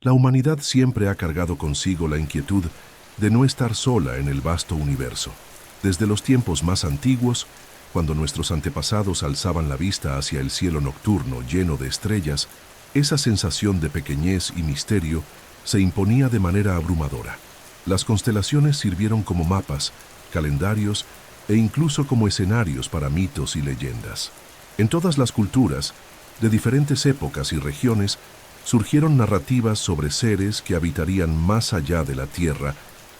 La humanidad siempre ha cargado consigo la inquietud de no estar sola en el vasto universo. Desde los tiempos más antiguos, cuando nuestros antepasados alzaban la vista hacia el cielo nocturno lleno de estrellas, esa sensación de pequeñez y misterio se imponía de manera abrumadora. Las constelaciones sirvieron como mapas, calendarios e incluso como escenarios para mitos y leyendas. En todas las culturas, de diferentes épocas y regiones, surgieron narrativas sobre seres que habitarían más allá de la tierra,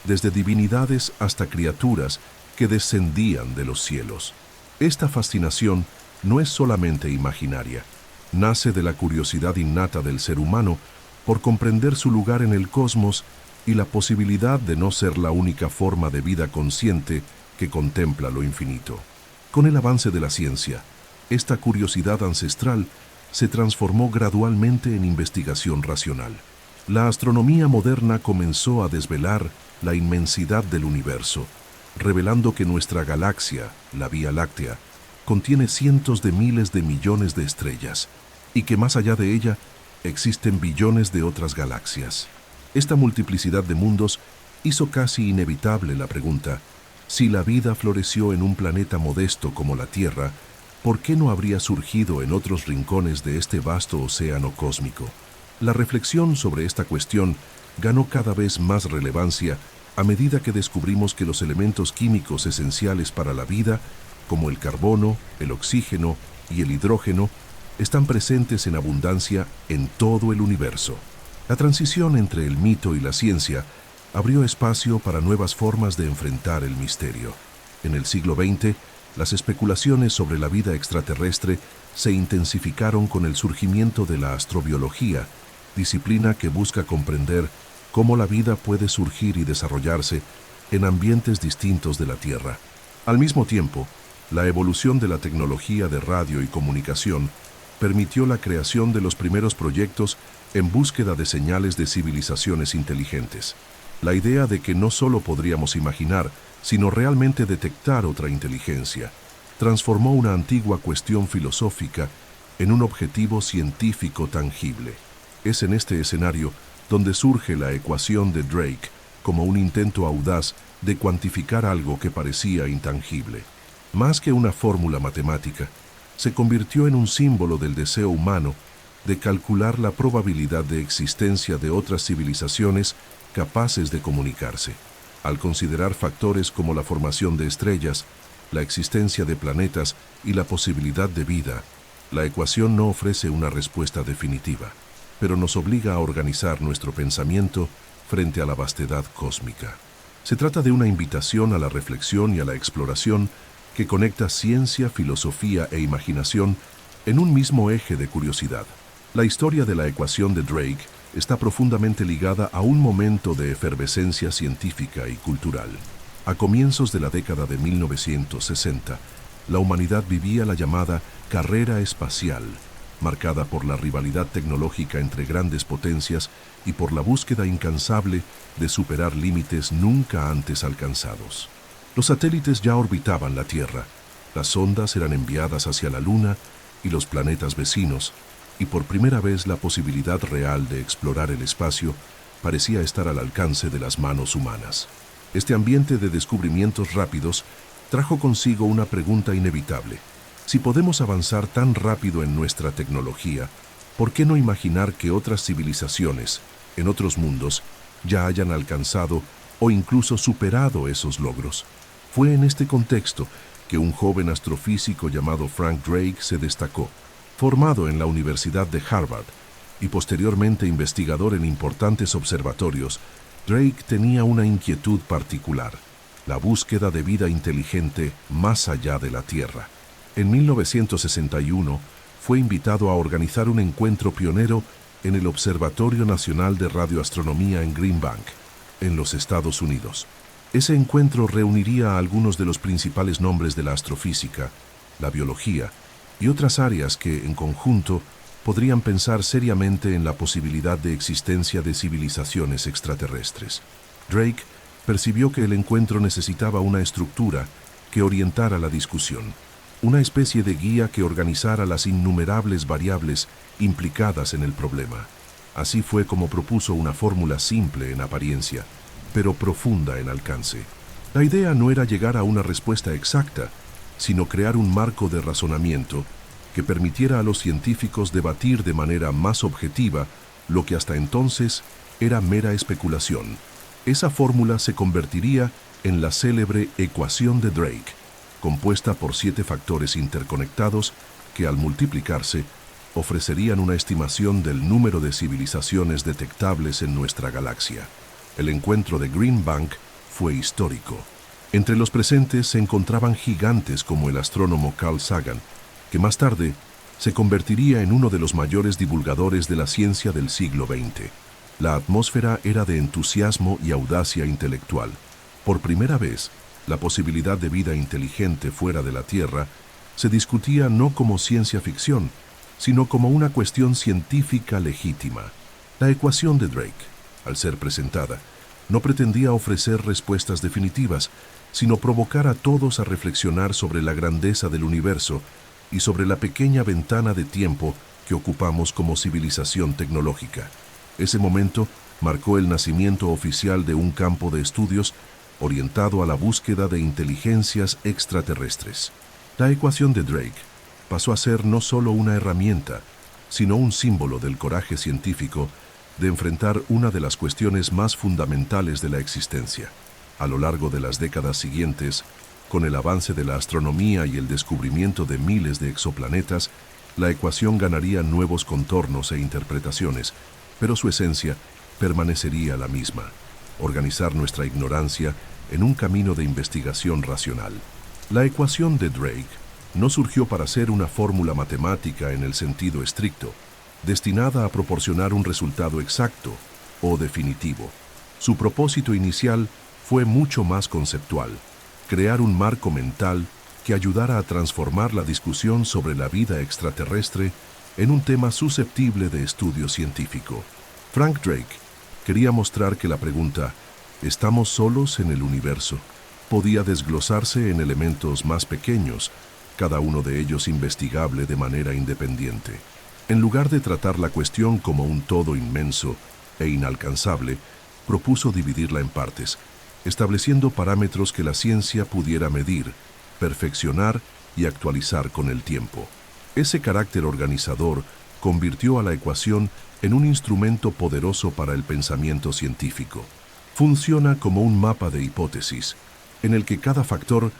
desde divinidades hasta criaturas que descendían de los cielos. Esta fascinación no es solamente imaginaria, nace de la curiosidad innata del ser humano por comprender su lugar en el cosmos y la posibilidad de no ser la única forma de vida consciente que contempla lo infinito. Con el avance de la ciencia, esta curiosidad ancestral se transformó gradualmente en investigación racional. La astronomía moderna comenzó a desvelar la inmensidad del universo, revelando que nuestra galaxia, la Vía Láctea, contiene cientos de miles de millones de estrellas y que más allá de ella existen billones de otras galaxias. Esta multiplicidad de mundos hizo casi inevitable la pregunta: si la vida floreció en un planeta modesto como la Tierra, ¿por qué no habría surgido en otros rincones de este vasto océano cósmico? La reflexión sobre esta cuestión ganó cada vez más relevancia a medida que descubrimos que los elementos químicos esenciales para la vida, como el carbono, el oxígeno y el hidrógeno, están presentes en abundancia en todo el universo. La transición entre el mito y la ciencia abrió espacio para nuevas formas de enfrentar el misterio. En el siglo XX, las especulaciones sobre la vida extraterrestre se intensificaron con el surgimiento de la astrobiología, disciplina que busca comprender cómo la vida puede surgir y desarrollarse en ambientes distintos de la Tierra. Al mismo tiempo, la evolución de la tecnología de radio y comunicación permitió la creación de los primeros proyectos en búsqueda de señales de civilizaciones inteligentes. La idea de que no solo podríamos imaginar, sino realmente detectar otra inteligencia, transformó una antigua cuestión filosófica en un objetivo científico tangible. Es en este escenario donde surge la ecuación de Drake como un intento audaz de cuantificar algo que parecía intangible. Más que una fórmula matemática, se convirtió en un símbolo del deseo humano de calcular la probabilidad de existencia de otras civilizaciones capaces de comunicarse. Al considerar factores como la formación de estrellas, la existencia de planetas y la posibilidad de vida, la ecuación no ofrece una respuesta definitiva, pero nos obliga a organizar nuestro pensamiento frente a la vastedad cósmica. Se trata de una invitación a la reflexión y a la exploración que conecta ciencia, filosofía e imaginación en un mismo eje de curiosidad. La historia de la ecuación de Drake está profundamente ligada a un momento de efervescencia científica y cultural. A comienzos de la década de 1960, la humanidad vivía la llamada carrera espacial, marcada por la rivalidad tecnológica entre grandes potencias y por la búsqueda incansable de superar límites nunca antes alcanzados. Los satélites ya orbitaban la Tierra, las sondas eran enviadas hacia la Luna y los planetas vecinos, y por primera vez la posibilidad real de explorar el espacio parecía estar al alcance de las manos humanas. Este ambiente de descubrimientos rápidos trajo consigo una pregunta inevitable. Si podemos avanzar tan rápido en nuestra tecnología, ¿por qué no imaginar que otras civilizaciones, en otros mundos, ya hayan alcanzado o incluso superado esos logros? Fue en este contexto que un joven astrofísico llamado Frank Drake se destacó. Formado en la Universidad de Harvard y posteriormente investigador en importantes observatorios, Drake tenía una inquietud particular: la búsqueda de vida inteligente más allá de la Tierra. En 1961 fue invitado a organizar un encuentro pionero en el Observatorio Nacional de Radioastronomía en Green Bank, en los Estados Unidos. Ese encuentro reuniría a algunos de los principales nombres de la astrofísica, la biología y otras áreas que, en conjunto, podrían pensar seriamente en la posibilidad de existencia de civilizaciones extraterrestres. Drake percibió que el encuentro necesitaba una estructura que orientara la discusión, una especie de guía que organizara las innumerables variables implicadas en el problema. Así fue como propuso una fórmula simple en apariencia, pero profunda en alcance. La idea no era llegar a una respuesta exacta, sino crear un marco de razonamiento que permitiera a los científicos debatir de manera más objetiva lo que hasta entonces era mera especulación. Esa fórmula se convertiría en la célebre ecuación de Drake, compuesta por 7 factores interconectados que, al multiplicarse, ofrecerían una estimación del número de civilizaciones detectables en nuestra galaxia. El encuentro de Green Bank fue histórico. Entre los presentes se encontraban gigantes como el astrónomo Carl Sagan, que más tarde se convertiría en uno de los mayores divulgadores de la ciencia del siglo XX. La atmósfera era de entusiasmo y audacia intelectual. Por primera vez, la posibilidad de vida inteligente fuera de la Tierra se discutía no como ciencia ficción, sino como una cuestión científica legítima. La ecuación de Drake, al ser presentada, no pretendía ofrecer respuestas definitivas, sino provocar a todos a reflexionar sobre la grandeza del universo y sobre la pequeña ventana de tiempo que ocupamos como civilización tecnológica. Ese momento marcó el nacimiento oficial de un campo de estudios orientado a la búsqueda de inteligencias extraterrestres. La ecuación de Drake pasó a ser no solo una herramienta, sino un símbolo del coraje científico de enfrentar una de las cuestiones más fundamentales de la existencia. A lo largo de las décadas siguientes, con el avance de la astronomía y el descubrimiento de miles de exoplanetas, la ecuación ganaría nuevos contornos e interpretaciones, pero su esencia permanecería la misma: organizar nuestra ignorancia en un camino de investigación racional. La ecuación de Drake no surgió para ser una fórmula matemática en el sentido estricto, destinada a proporcionar un resultado exacto o definitivo. Su propósito inicial fue mucho más conceptual: crear un marco mental que ayudara a transformar la discusión sobre la vida extraterrestre en un tema susceptible de estudio científico. Frank Drake quería mostrar que la pregunta ¿estamos solos en el universo?, podía desglosarse en elementos más pequeños, cada uno de ellos investigable de manera independiente. En lugar de tratar la cuestión como un todo inmenso e inalcanzable, propuso dividirla en partes, estableciendo parámetros que la ciencia pudiera medir, perfeccionar y actualizar con el tiempo. Ese carácter organizador convirtió a la ecuación en un instrumento poderoso para el pensamiento científico. Funciona como un mapa de hipótesis, en el que cada factor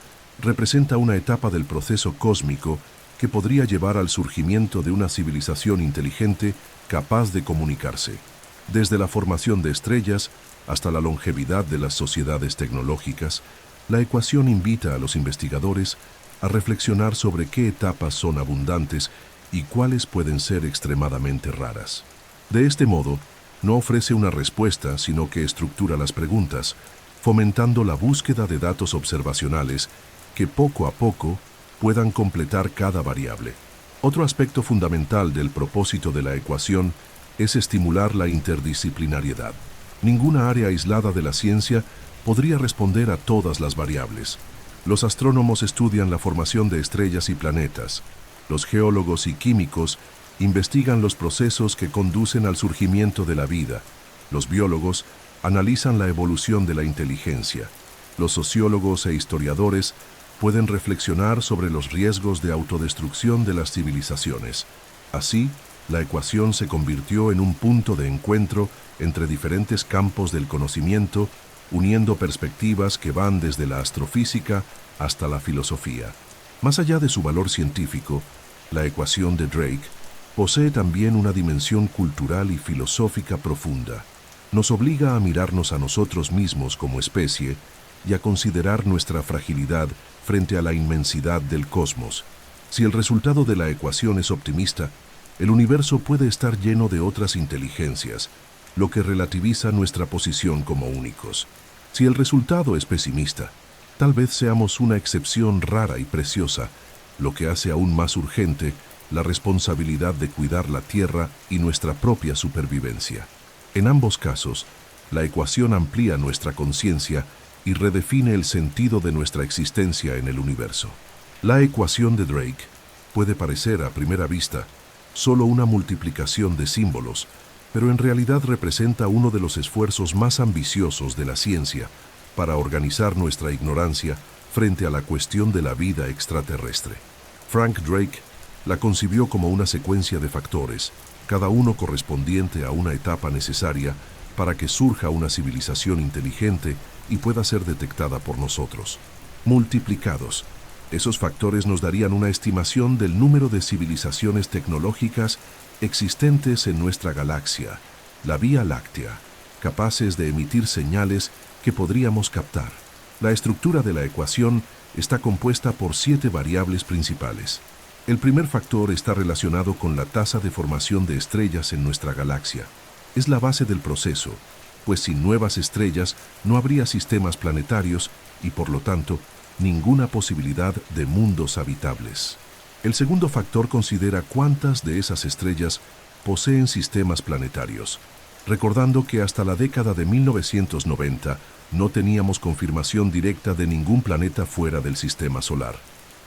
representa una etapa del proceso cósmico que podría llevar al surgimiento de una civilización inteligente capaz de comunicarse. Desde la formación de estrellas hasta la longevidad de las sociedades tecnológicas, la ecuación invita a los investigadores a reflexionar sobre qué etapas son abundantes y cuáles pueden ser extremadamente raras. De este modo, no ofrece una respuesta, sino que estructura las preguntas, fomentando la búsqueda de datos observacionales que poco a poco puedan completar cada variable. Otro aspecto fundamental del propósito de la ecuación es estimular la interdisciplinariedad. Ninguna área aislada de la ciencia podría responder a todas las variables. Los astrónomos estudian la formación de estrellas y planetas. Los geólogos y químicos investigan los procesos que conducen al surgimiento de la vida. Los biólogos analizan la evolución de la inteligencia. Los sociólogos e historiadores pueden reflexionar sobre los riesgos de autodestrucción de las civilizaciones. Así, la ecuación se convirtió en un punto de encuentro entre diferentes campos del conocimiento, uniendo perspectivas que van desde la astrofísica hasta la filosofía. Más allá de su valor científico, la ecuación de Drake posee también una dimensión cultural y filosófica profunda. Nos obliga a mirarnos a nosotros mismos como especie y a considerar nuestra fragilidad frente a la inmensidad del cosmos. Si el resultado de la ecuación es optimista, el universo puede estar lleno de otras inteligencias, lo que relativiza nuestra posición como únicos. Si el resultado es pesimista, tal vez seamos una excepción rara y preciosa, lo que hace aún más urgente la responsabilidad de cuidar la Tierra y nuestra propia supervivencia. En ambos casos, la ecuación amplía nuestra conciencia y redefine el sentido de nuestra existencia en el universo. La ecuación de Drake puede parecer a primera vista solo una multiplicación de símbolos, pero en realidad representa uno de los esfuerzos más ambiciosos de la ciencia para organizar nuestra ignorancia frente a la cuestión de la vida extraterrestre. Frank Drake la concibió como una secuencia de factores, cada uno correspondiente a una etapa necesaria para que surja una civilización inteligente y pueda ser detectada por nosotros. Multiplicados, esos factores nos darían una estimación del número de civilizaciones tecnológicas existentes en nuestra galaxia, la Vía Láctea, capaces de emitir señales que podríamos captar. La estructura de la ecuación está compuesta por 7 variables principales. El primer factor está relacionado con la tasa de formación de estrellas en nuestra galaxia. Es la base del proceso, pues sin nuevas estrellas no habría sistemas planetarios y, por lo tanto, ninguna posibilidad de mundos habitables. El segundo factor considera cuántas de esas estrellas poseen sistemas planetarios, recordando que hasta la década de 1990 no teníamos confirmación directa de ningún planeta fuera del sistema solar.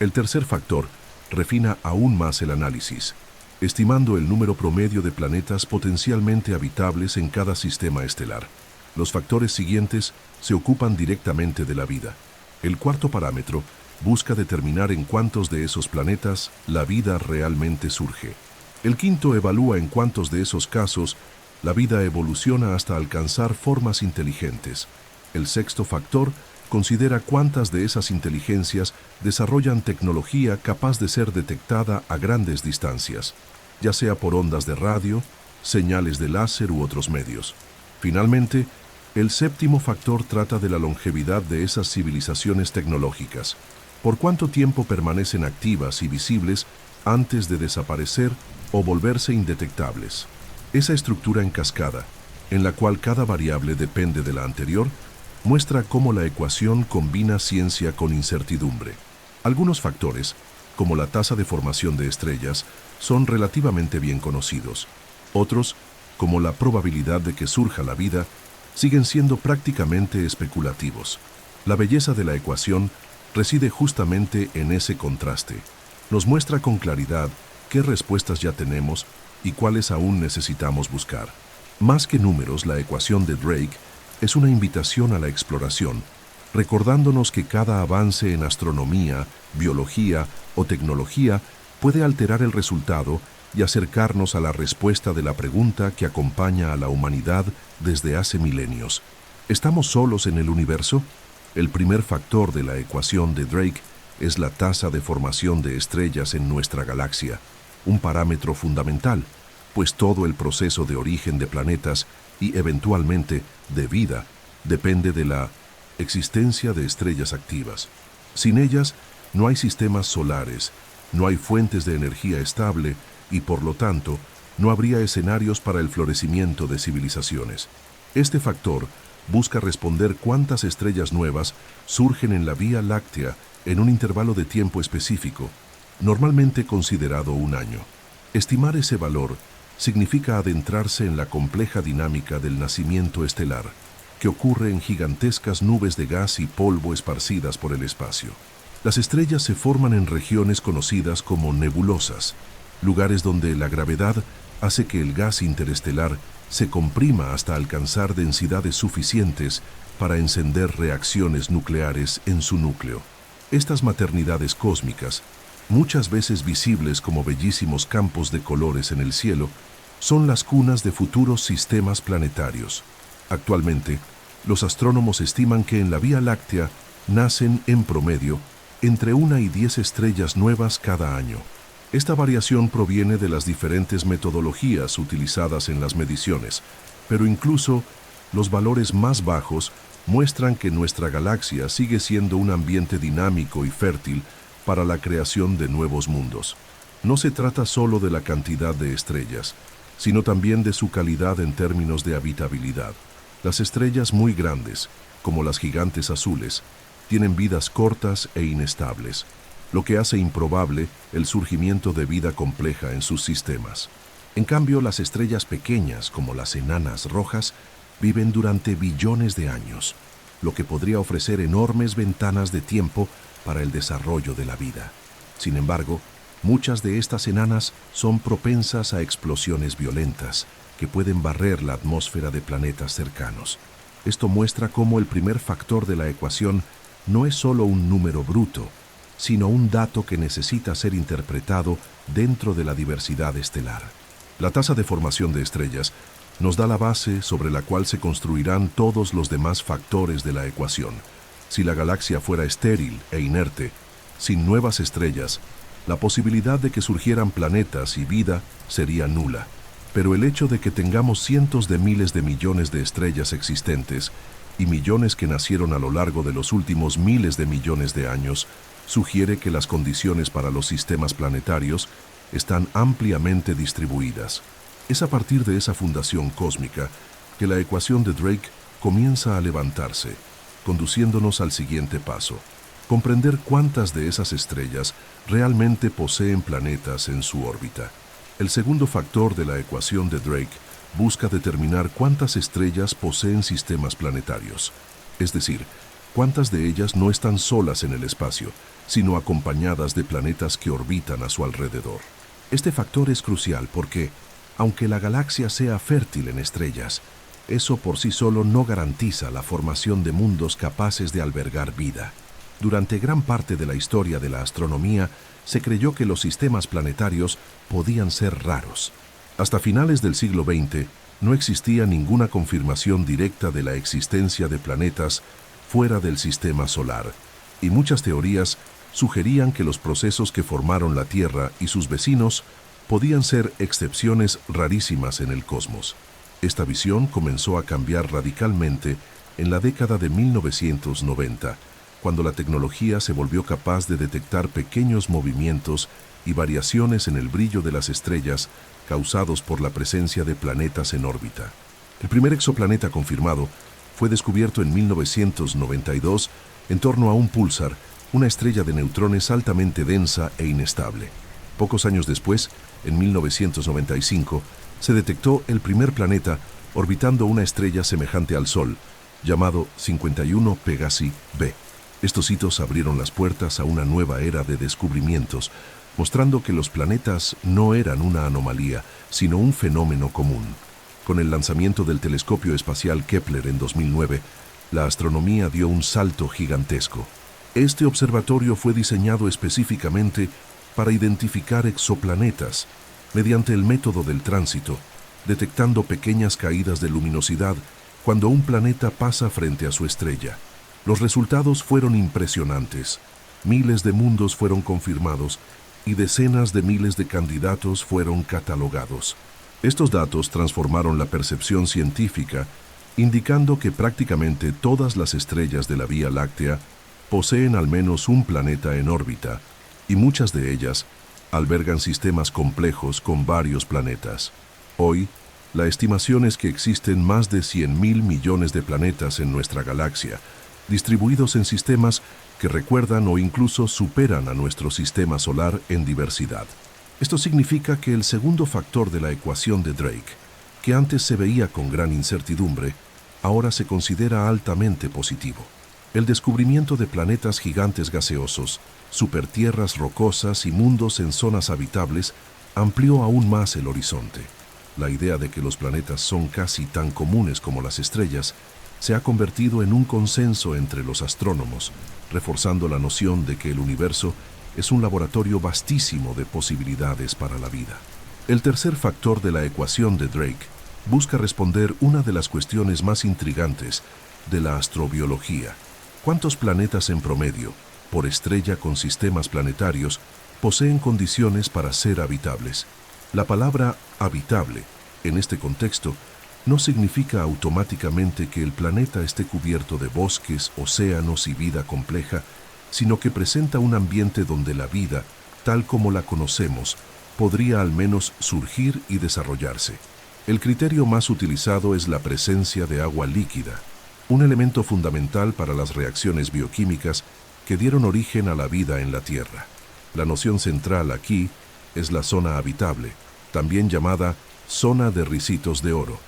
El tercer factor refina aún más el análisis, estimando el número promedio de planetas potencialmente habitables en cada sistema estelar. Los factores siguientes se ocupan directamente de la vida. El cuarto parámetro busca determinar en cuántos de esos planetas la vida realmente surge. El quinto evalúa en cuántos de esos casos la vida evoluciona hasta alcanzar formas inteligentes. El sexto factor considera cuántas de esas inteligencias desarrollan tecnología capaz de ser detectada a grandes distancias, ya sea por ondas de radio, señales de láser u otros medios. Finalmente, el séptimo factor trata de la longevidad de esas civilizaciones tecnológicas. ¿Por cuánto tiempo permanecen activas y visibles antes de desaparecer o volverse indetectables? Esa estructura en cascada, en la cual cada variable depende de la anterior, muestra cómo la ecuación combina ciencia con incertidumbre. Algunos factores, como la tasa de formación de estrellas, son relativamente bien conocidos. Otros, como la probabilidad de que surja la vida, siguen siendo prácticamente especulativos. La belleza de la ecuación reside justamente en ese contraste. Nos muestra con claridad qué respuestas ya tenemos y cuáles aún necesitamos buscar. Más que números, la ecuación de Drake es una invitación a la exploración, recordándonos que cada avance en astronomía, biología o tecnología puede alterar el resultado y acercarnos a la respuesta de la pregunta que acompaña a la humanidad desde hace milenios. ¿Estamos solos en el universo? El primer factor de la ecuación de Drake es la tasa de formación de estrellas en nuestra galaxia, un parámetro fundamental, pues todo el proceso de origen de planetas y eventualmente de vida depende de la existencia de estrellas activas. Sin ellas no hay sistemas solares, no hay fuentes de energía estable y por lo tanto no habría escenarios para el florecimiento de civilizaciones. Este factor busca responder cuántas estrellas nuevas surgen en la Vía Láctea en un intervalo de tiempo específico, normalmente considerado un año. Estimar ese valor significa adentrarse en la compleja dinámica del nacimiento estelar, que ocurre en gigantescas nubes de gas y polvo esparcidas por el espacio. Las estrellas se forman en regiones conocidas como nebulosas, lugares donde la gravedad hace que el gas interestelar se comprima hasta alcanzar densidades suficientes para encender reacciones nucleares en su núcleo. Estas maternidades cósmicas, muchas veces visibles como bellísimos campos de colores en el cielo, son las cunas de futuros sistemas planetarios. Actualmente, los astrónomos estiman que en la Vía Láctea nacen, en promedio, entre 1 y 10 estrellas nuevas cada año. Esta variación proviene de las diferentes metodologías utilizadas en las mediciones, pero incluso los valores más bajos muestran que nuestra galaxia sigue siendo un ambiente dinámico y fértil para la creación de nuevos mundos. No se trata solo de la cantidad de estrellas, sino también de su calidad en términos de habitabilidad. Las estrellas muy grandes, como las gigantes azules, tienen vidas cortas e inestables, lo que hace improbable el surgimiento de vida compleja en sus sistemas. En cambio, las estrellas pequeñas, como las enanas rojas, viven durante billones de años, lo que podría ofrecer enormes ventanas de tiempo para el desarrollo de la vida. Sin embargo, muchas de estas enanas son propensas a explosiones violentas, que pueden barrer la atmósfera de planetas cercanos. Esto muestra cómo el primer factor de la ecuación no es solo un número bruto, sino un dato que necesita ser interpretado dentro de la diversidad estelar. La tasa de formación de estrellas nos da la base sobre la cual se construirán todos los demás factores de la ecuación. Si la galaxia fuera estéril e inerte, sin nuevas estrellas, la posibilidad de que surgieran planetas y vida sería nula. Pero el hecho de que tengamos cientos de miles de millones de estrellas existentes y millones que nacieron a lo largo de los últimos miles de millones de años sugiere que las condiciones para los sistemas planetarios están ampliamente distribuidas. Es a partir de esa fundación cósmica que la ecuación de Drake comienza a levantarse, conduciéndonos al siguiente paso: comprender cuántas de esas estrellas realmente poseen planetas en su órbita. El segundo factor de la ecuación de Drake busca determinar cuántas estrellas poseen sistemas planetarios, es decir, cuántas de ellas no están solas en el espacio, sino acompañadas de planetas que orbitan a su alrededor. Este factor es crucial porque, aunque la galaxia sea fértil en estrellas, eso por sí solo no garantiza la formación de mundos capaces de albergar vida. Durante gran parte de la historia de la astronomía, se creyó que los sistemas planetarios podían ser raros. Hasta finales del siglo XX, no existía ninguna confirmación directa de la existencia de planetas fuera del sistema solar, y muchas teorías sugerían que los procesos que formaron la Tierra y sus vecinos podían ser excepciones rarísimas en el cosmos. Esta visión comenzó a cambiar radicalmente en la década de 1990, cuando la tecnología se volvió capaz de detectar pequeños movimientos y variaciones en el brillo de las estrellas causados por la presencia de planetas en órbita. El primer exoplaneta confirmado fue descubierto en 1992 en torno a un púlsar, una estrella de neutrones altamente densa e inestable. Pocos años después, en 1995, se detectó el primer planeta orbitando una estrella semejante al Sol, llamado 51 Pegasi b. Estos hitos abrieron las puertas a una nueva era de descubrimientos, mostrando que los planetas no eran una anomalía, sino un fenómeno común. Con el lanzamiento del telescopio espacial Kepler en 2009, la astronomía dio un salto gigantesco. Este observatorio fue diseñado específicamente para identificar exoplanetas mediante el método del tránsito, detectando pequeñas caídas de luminosidad cuando un planeta pasa frente a su estrella. Los resultados fueron impresionantes. Miles de mundos fueron confirmados y decenas de miles de candidatos fueron catalogados. Estos datos transformaron la percepción científica, indicando que prácticamente todas las estrellas de la Vía Láctea poseen al menos un planeta en órbita, y muchas de ellas albergan sistemas complejos con varios planetas. Hoy, la estimación es que existen más de 100.000 millones de planetas en nuestra galaxia, distribuidos en sistemas que recuerdan o incluso superan a nuestro sistema solar en diversidad. Esto significa que el segundo factor de la ecuación de Drake, que antes se veía con gran incertidumbre, ahora se considera altamente positivo. El descubrimiento de planetas gigantes gaseosos, supertierras rocosas y mundos en zonas habitables amplió aún más el horizonte. La idea de que los planetas son casi tan comunes como las estrellas se ha convertido en un consenso entre los astrónomos, reforzando la noción de que el universo es un laboratorio vastísimo de posibilidades para la vida. El tercer factor de la ecuación de Drake busca responder una de las cuestiones más intrigantes de la astrobiología. ¿Cuántos planetas en promedio, por estrella con sistemas planetarios, poseen condiciones para ser habitables? La palabra habitable, en este contexto, no significa automáticamente que el planeta esté cubierto de bosques, océanos y vida compleja, sino que presenta un ambiente donde la vida, tal como la conocemos, podría al menos surgir y desarrollarse. El criterio más utilizado es la presencia de agua líquida, un elemento fundamental para las reacciones bioquímicas que dieron origen a la vida en la Tierra. La noción central aquí es la zona habitable, también llamada zona de ricitos de oro,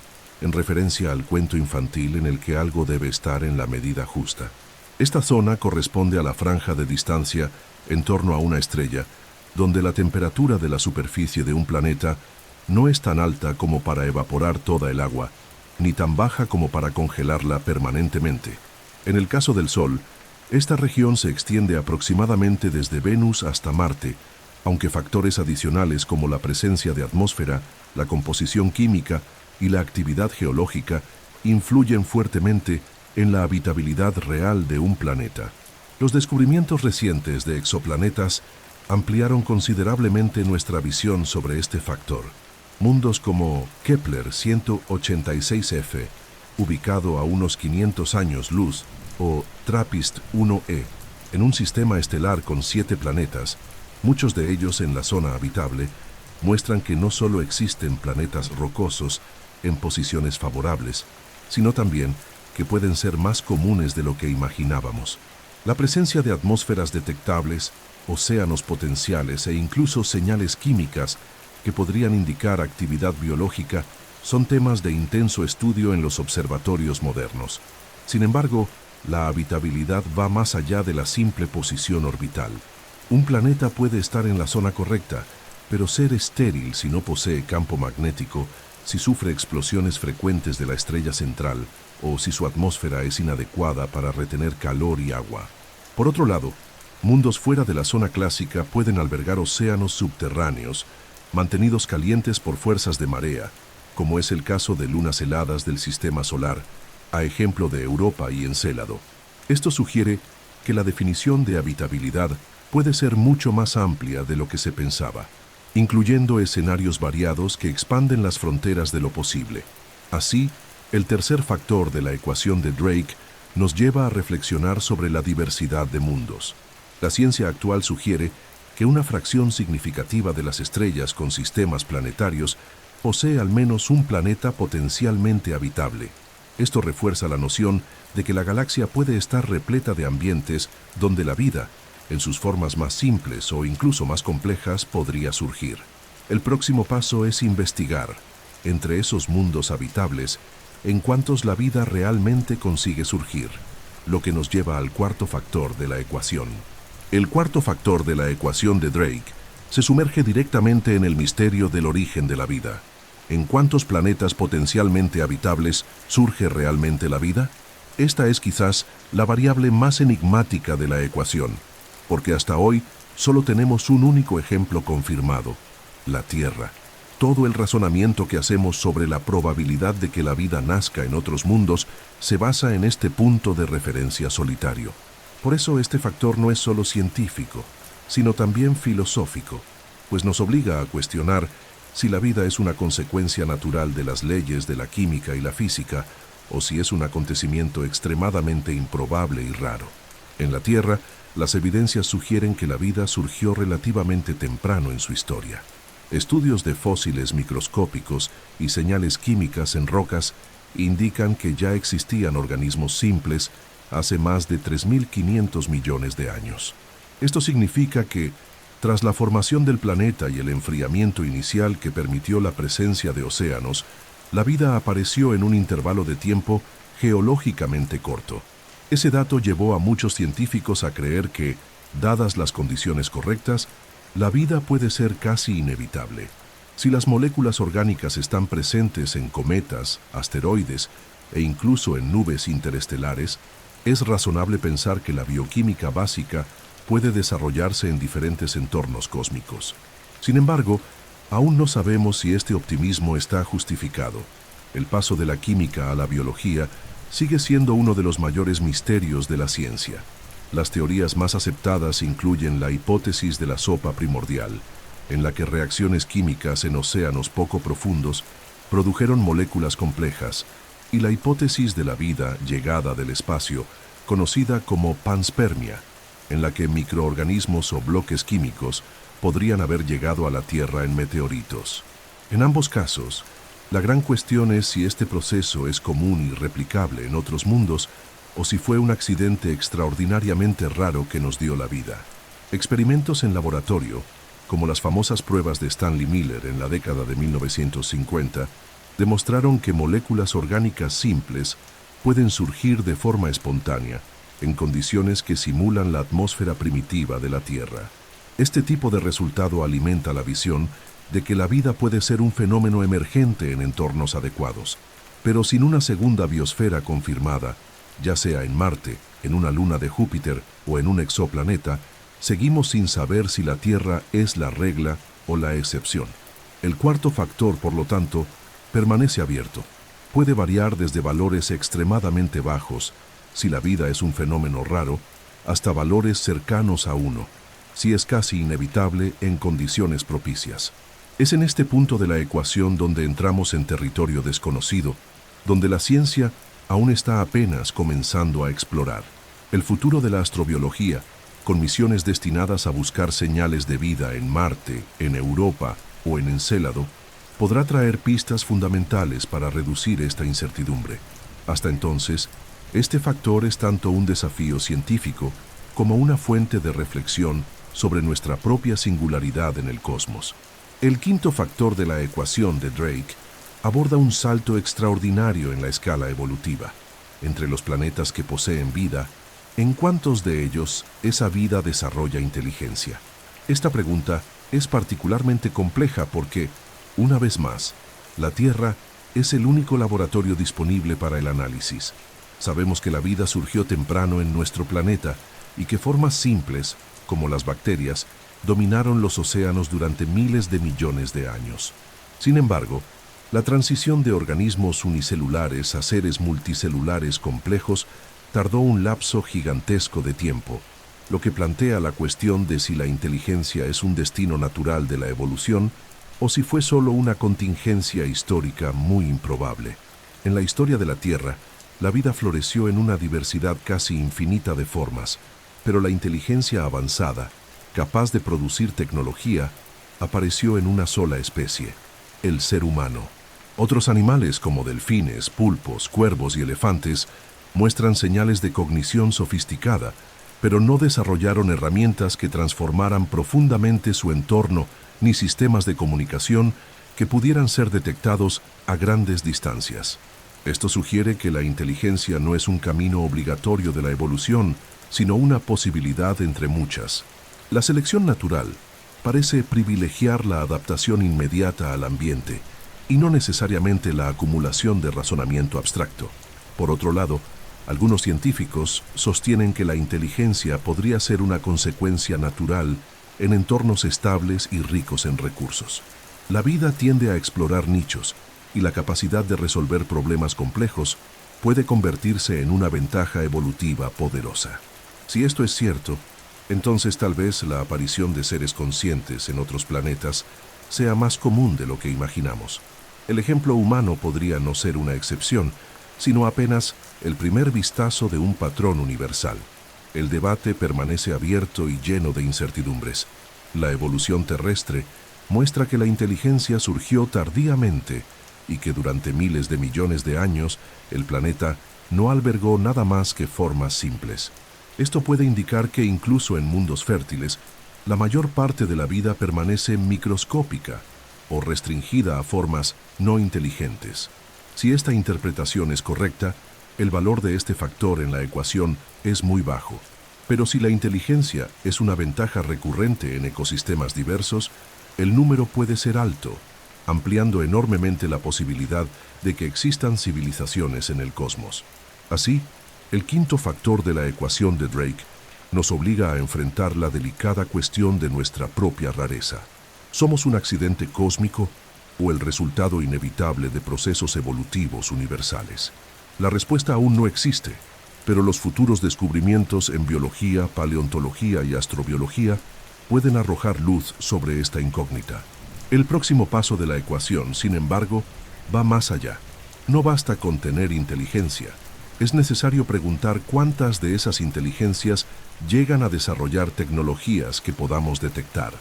en referencia al cuento infantil en el que algo debe estar en la medida justa. Esta zona corresponde a la franja de distancia en torno a una estrella, donde la temperatura de la superficie de un planeta no es tan alta como para evaporar toda el agua, ni tan baja como para congelarla permanentemente. En el caso del Sol, esta región se extiende aproximadamente desde Venus hasta Marte, aunque factores adicionales como la presencia de atmósfera, la composición química y la actividad geológica influyen fuertemente en la habitabilidad real de un planeta. Los descubrimientos recientes de exoplanetas ampliaron considerablemente nuestra visión sobre este factor. Mundos como Kepler 186f, ubicado a unos 500 años luz, o TRAPPIST-1e, en un sistema estelar con 7 planetas, muchos de ellos en la zona habitable, muestran que no solo existen planetas rocosos en posiciones favorables, sino también que pueden ser más comunes de lo que imaginábamos. La presencia de atmósferas detectables, océanos potenciales e incluso señales químicas que podrían indicar actividad biológica son temas de intenso estudio en los observatorios modernos. Sin embargo, la habitabilidad va más allá de la simple posición orbital. Un planeta puede estar en la zona correcta, pero ser estéril si no posee campo magnético, si sufre explosiones frecuentes de la estrella central o si su atmósfera es inadecuada para retener calor y agua. Por otro lado, mundos fuera de la zona clásica pueden albergar océanos subterráneos, mantenidos calientes por fuerzas de marea, como es el caso de lunas heladas del sistema solar, a ejemplo de Europa y Encélado. Esto sugiere que la definición de habitabilidad puede ser mucho más amplia de lo que se pensaba, incluyendo escenarios variados que expanden las fronteras de lo posible. Así, el tercer factor de la ecuación de Drake nos lleva a reflexionar sobre la diversidad de mundos. La ciencia actual sugiere que una fracción significativa de las estrellas con sistemas planetarios posee al menos un planeta potencialmente habitable. Esto refuerza la noción de que la galaxia puede estar repleta de ambientes donde la vida, en sus formas más simples o incluso más complejas, podría surgir. El próximo paso es investigar, entre esos mundos habitables, en cuántos la vida realmente consigue surgir, lo que nos lleva al cuarto factor de la ecuación. El cuarto factor de la ecuación de Drake se sumerge directamente en el misterio del origen de la vida. ¿En cuántos planetas potencialmente habitables surge realmente la vida? Esta es quizás la variable más enigmática de la ecuación, porque hasta hoy solo tenemos un único ejemplo confirmado: la Tierra. Todo el razonamiento que hacemos sobre la probabilidad de que la vida nazca en otros mundos se basa en este punto de referencia solitario. Por eso este factor no es solo científico, sino también filosófico, pues nos obliga a cuestionar si la vida es una consecuencia natural de las leyes de la química y la física, o si es un acontecimiento extremadamente improbable y raro. En la Tierra, las evidencias sugieren que la vida surgió relativamente temprano en su historia. Estudios de fósiles microscópicos y señales químicas en rocas indican que ya existían organismos simples hace más de 3.500 millones de años. Esto significa que, tras la formación del planeta y el enfriamiento inicial que permitió la presencia de océanos, la vida apareció en un intervalo de tiempo geológicamente corto. Ese dato llevó a muchos científicos a creer que, dadas las condiciones correctas, la vida puede ser casi inevitable. Si las moléculas orgánicas están presentes en cometas, asteroides e incluso en nubes interestelares, es razonable pensar que la bioquímica básica puede desarrollarse en diferentes entornos cósmicos. Sin embargo, aún no sabemos si este optimismo está justificado. El paso de la química a la biología sigue siendo uno de los mayores misterios de la ciencia. Las teorías más aceptadas incluyen la hipótesis de la sopa primordial, en la que reacciones químicas en océanos poco profundos produjeron moléculas complejas, y la hipótesis de la vida llegada del espacio, conocida como panspermia, en la que microorganismos o bloques químicos podrían haber llegado a la Tierra en meteoritos. En ambos casos, la gran cuestión es si este proceso es común y replicable en otros mundos o si fue un accidente extraordinariamente raro que nos dio la vida. Experimentos en laboratorio, como las famosas pruebas de Stanley Miller en la década de 1950, demostraron que moléculas orgánicas simples pueden surgir de forma espontánea en condiciones que simulan la atmósfera primitiva de la Tierra. Este tipo de resultado alimenta la visión de que la vida puede ser un fenómeno emergente en entornos adecuados, pero sin una segunda biosfera confirmada, ya sea en Marte, en una luna de Júpiter o en un exoplaneta, seguimos sin saber si la Tierra es la regla o la excepción. El cuarto factor, por lo tanto, permanece abierto. Puede variar desde valores extremadamente bajos, si la vida es un fenómeno raro, hasta valores cercanos a uno, si es casi inevitable en condiciones propicias. Es en este punto de la ecuación donde entramos en territorio desconocido, donde la ciencia aún está apenas comenzando a explorar. El futuro de la astrobiología, con misiones destinadas a buscar señales de vida en Marte, en Europa o en Encélado, podrá traer pistas fundamentales para reducir esta incertidumbre. Hasta entonces, este factor es tanto un desafío científico como una fuente de reflexión sobre nuestra propia singularidad en el cosmos. El quinto factor de la ecuación de Drake aborda un salto extraordinario en la escala evolutiva. Entre los planetas que poseen vida, ¿en cuántos de ellos esa vida desarrolla inteligencia? Esta pregunta es particularmente compleja porque, una vez más, la Tierra es el único laboratorio disponible para el análisis. Sabemos que la vida surgió temprano en nuestro planeta y que formas simples, como las bacterias, dominaron los océanos durante miles de millones de años. Sin embargo, la transición de organismos unicelulares a seres multicelulares complejos tardó un lapso gigantesco de tiempo, lo que plantea la cuestión de si la inteligencia es un destino natural de la evolución o si fue solo una contingencia histórica muy improbable. En la historia de la Tierra, la vida floreció en una diversidad casi infinita de formas, pero la inteligencia avanzada, capaz de producir tecnología, apareció en una sola especie, el ser humano. Otros animales como delfines, pulpos, cuervos y elefantes muestran señales de cognición sofisticada, pero no desarrollaron herramientas que transformaran profundamente su entorno ni sistemas de comunicación que pudieran ser detectados a grandes distancias. Esto sugiere que la inteligencia no es un camino obligatorio de la evolución, sino una posibilidad entre muchas. La selección natural parece privilegiar la adaptación inmediata al ambiente y no necesariamente la acumulación de razonamiento abstracto. Por otro lado, algunos científicos sostienen que la inteligencia podría ser una consecuencia natural en entornos estables y ricos en recursos. La vida tiende a explorar nichos y la capacidad de resolver problemas complejos puede convertirse en una ventaja evolutiva poderosa. Si esto es cierto, entonces tal vez la aparición de seres conscientes en otros planetas sea más común de lo que imaginamos. El ejemplo humano podría no ser una excepción, sino apenas el primer vistazo de un patrón universal. El debate permanece abierto y lleno de incertidumbres. La evolución terrestre muestra que la inteligencia surgió tardíamente y que durante miles de millones de años el planeta no albergó nada más que formas simples. Esto puede indicar que incluso en mundos fértiles, la mayor parte de la vida permanece microscópica o restringida a formas no inteligentes. Si esta interpretación es correcta, el valor de este factor en la ecuación es muy bajo. Pero si la inteligencia es una ventaja recurrente en ecosistemas diversos, el número puede ser alto, ampliando enormemente la posibilidad de que existan civilizaciones en el cosmos. Así, el quinto factor de la ecuación de Drake nos obliga a enfrentar la delicada cuestión de nuestra propia rareza. ¿Somos un accidente cósmico o el resultado inevitable de procesos evolutivos universales? La respuesta aún no existe, pero los futuros descubrimientos en biología, paleontología y astrobiología pueden arrojar luz sobre esta incógnita. El próximo paso de la ecuación, sin embargo, va más allá. No basta con tener inteligencia. Es necesario preguntar cuántas de esas inteligencias llegan a desarrollar tecnologías que podamos detectar.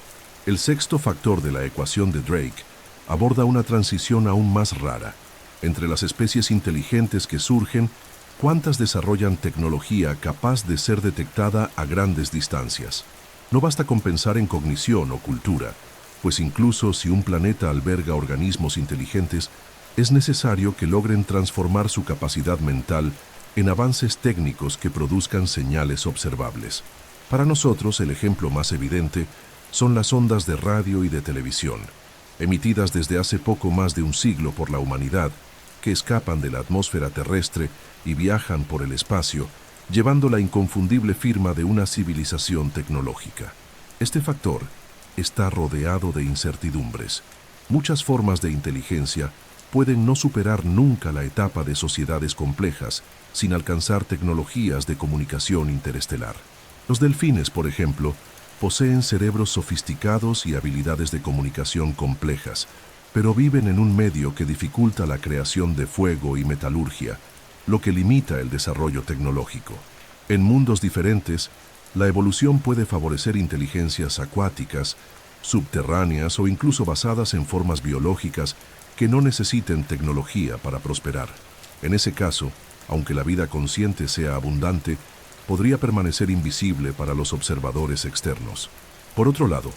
El sexto factor de la ecuación de Drake aborda una transición aún más rara. Entre las especies inteligentes que surgen, ¿cuántas desarrollan tecnología capaz de ser detectada a grandes distancias? No basta con pensar en cognición o cultura, pues incluso si un planeta alberga organismos inteligentes, es necesario que logren transformar su capacidad mental en avances técnicos que produzcan señales observables. Para nosotros, el ejemplo más evidente son las ondas de radio y de televisión. emitidas desde hace poco más de un siglo por la humanidad, que escapan de la atmósfera terrestre y viajan por el espacio, llevando la inconfundible firma de una civilización tecnológica. Este factor está rodeado de incertidumbres. Muchas formas de inteligencia pueden no superar nunca la etapa de sociedades complejas sin alcanzar tecnologías de comunicación interestelar. Los delfines, por ejemplo, poseen cerebros sofisticados y habilidades de comunicación complejas, pero viven en un medio que dificulta la creación de fuego y metalurgia, lo que limita el desarrollo tecnológico. En mundos diferentes, la evolución puede favorecer inteligencias acuáticas, subterráneas o incluso basadas en formas biológicas que no necesiten tecnología para prosperar. En ese caso, aunque la vida consciente sea abundante, podría permanecer invisible para los observadores externos. Por otro lado,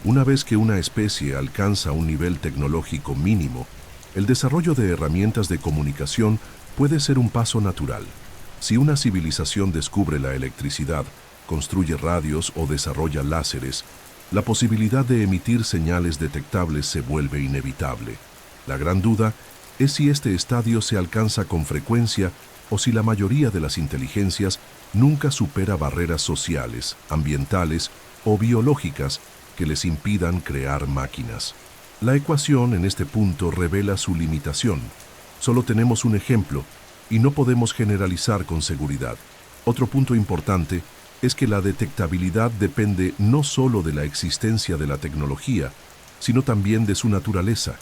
una vez que una especie alcanza un nivel tecnológico mínimo, el desarrollo de herramientas de comunicación puede ser un paso natural. Si una civilización descubre la electricidad, construye radios o desarrolla láseres, la posibilidad de emitir señales detectables se vuelve inevitable. La gran duda es si este estadio se alcanza con frecuencia o si la mayoría de las inteligencias nunca supera barreras sociales, ambientales o biológicas que les impidan crear máquinas. La ecuación en este punto revela su limitación. Solo tenemos un ejemplo y no podemos generalizar con seguridad. Otro punto importante es que la detectabilidad depende no solo de la existencia de la tecnología, sino también de su naturaleza.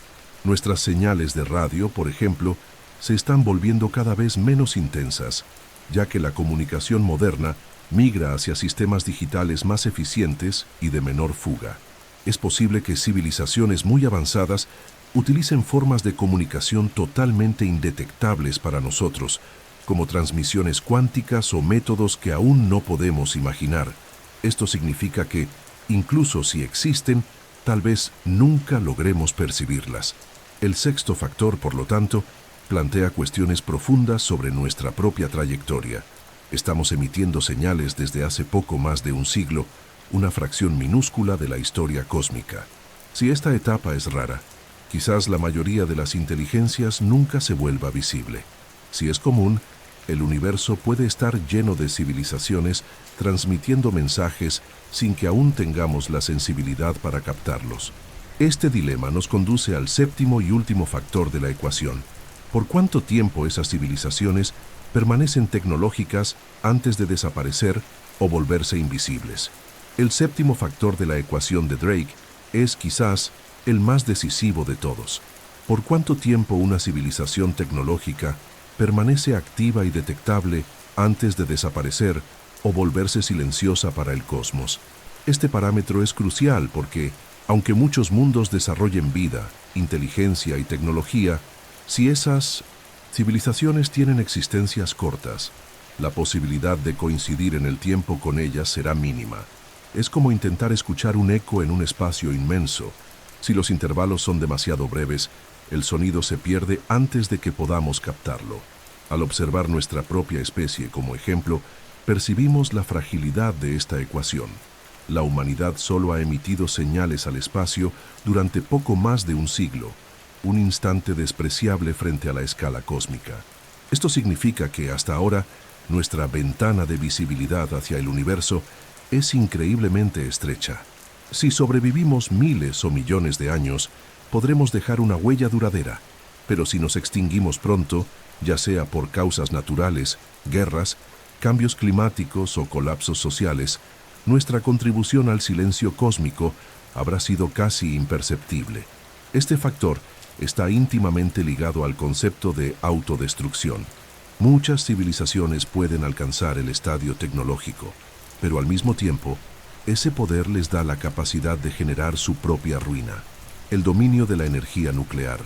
Nuestras señales de radio, por ejemplo, se están volviendo cada vez menos intensas, ya que la comunicación moderna migra hacia sistemas digitales más eficientes y de menor fuga. Es posible que civilizaciones muy avanzadas utilicen formas de comunicación totalmente indetectables para nosotros, como transmisiones cuánticas o métodos que aún no podemos imaginar. Esto significa que, incluso si existen, tal vez nunca logremos percibirlas. El sexto factor, por lo tanto, plantea cuestiones profundas sobre nuestra propia trayectoria. Estamos emitiendo señales desde hace poco más de un siglo, una fracción minúscula de la historia cósmica. Si esta etapa es rara, quizás la mayoría de las inteligencias nunca se vuelva visible. Si es común, el universo puede estar lleno de civilizaciones transmitiendo mensajes sin que aún tengamos la sensibilidad para captarlos. Este dilema nos conduce al séptimo y último factor de la ecuación. ¿Por cuánto tiempo esas civilizaciones permanecen tecnológicas antes de desaparecer o volverse invisibles? El séptimo factor de la ecuación de Drake es quizás el más decisivo de todos. ¿Por cuánto tiempo una civilización tecnológica permanece activa y detectable antes de desaparecer o volverse silenciosa para el cosmos? Este parámetro es crucial porque, aunque muchos mundos desarrollen vida, inteligencia y tecnología, si esas civilizaciones tienen existencias cortas, la posibilidad de coincidir en el tiempo con ellas será mínima. Es como intentar escuchar un eco en un espacio inmenso. Si los intervalos son demasiado breves, el sonido se pierde antes de que podamos captarlo. Al observar nuestra propia especie como ejemplo, percibimos la fragilidad de esta ecuación. La humanidad solo ha emitido señales al espacio durante poco más de un siglo, un instante despreciable frente a la escala cósmica. Esto significa que hasta ahora nuestra ventana de visibilidad hacia el universo es increíblemente estrecha. Si sobrevivimos miles o millones de años, podremos dejar una huella duradera, pero si nos extinguimos pronto, ya sea por causas naturales, guerras, cambios climáticos o colapsos sociales, nuestra contribución al silencio cósmico habrá sido casi imperceptible. Este factor está íntimamente ligado al concepto de autodestrucción. Muchas civilizaciones pueden alcanzar el estadio tecnológico, pero al mismo tiempo, ese poder les da la capacidad de generar su propia ruina. El dominio de la energía nuclear,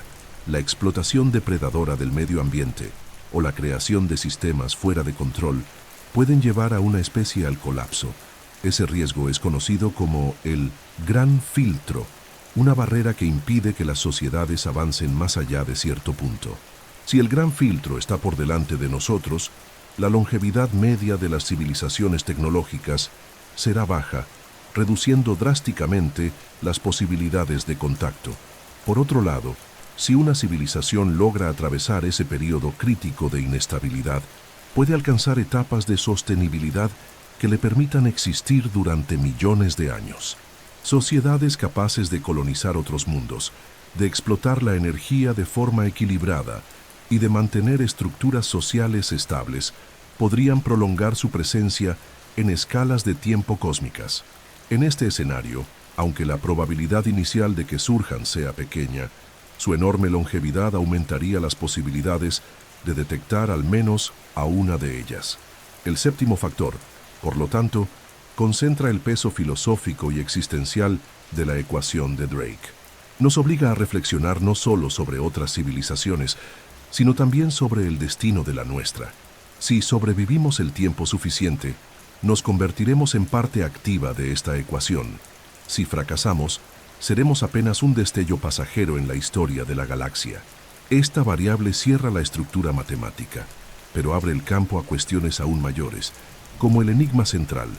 la explotación depredadora del medio ambiente o la creación de sistemas fuera de control pueden llevar a una especie al colapso. Ese riesgo es conocido como el Gran Filtro, una barrera que impide que las sociedades avancen más allá de cierto punto. Si el Gran Filtro está por delante de nosotros, la longevidad media de las civilizaciones tecnológicas será baja, reduciendo drásticamente las posibilidades de contacto. Por otro lado, si una civilización logra atravesar ese periodo crítico de inestabilidad, puede alcanzar etapas de sostenibilidad que le permitan existir durante millones de años. Sociedades capaces de colonizar otros mundos, de explotar la energía de forma equilibrada y de mantener estructuras sociales estables, podrían prolongar su presencia en escalas de tiempo cósmicas. En este escenario, aunque la probabilidad inicial de que surjan sea pequeña, su enorme longevidad aumentaría las posibilidades de detectar al menos a una de ellas. El séptimo factor, por lo tanto, concentra el peso filosófico y existencial de la ecuación de Drake. Nos obliga a reflexionar no solo sobre otras civilizaciones, sino también sobre el destino de la nuestra. Si sobrevivimos el tiempo suficiente, nos convertiremos en parte activa de esta ecuación. Si fracasamos, seremos apenas un destello pasajero en la historia de la galaxia. Esta variable cierra la estructura matemática, pero abre el campo a cuestiones aún mayores, como el enigma central.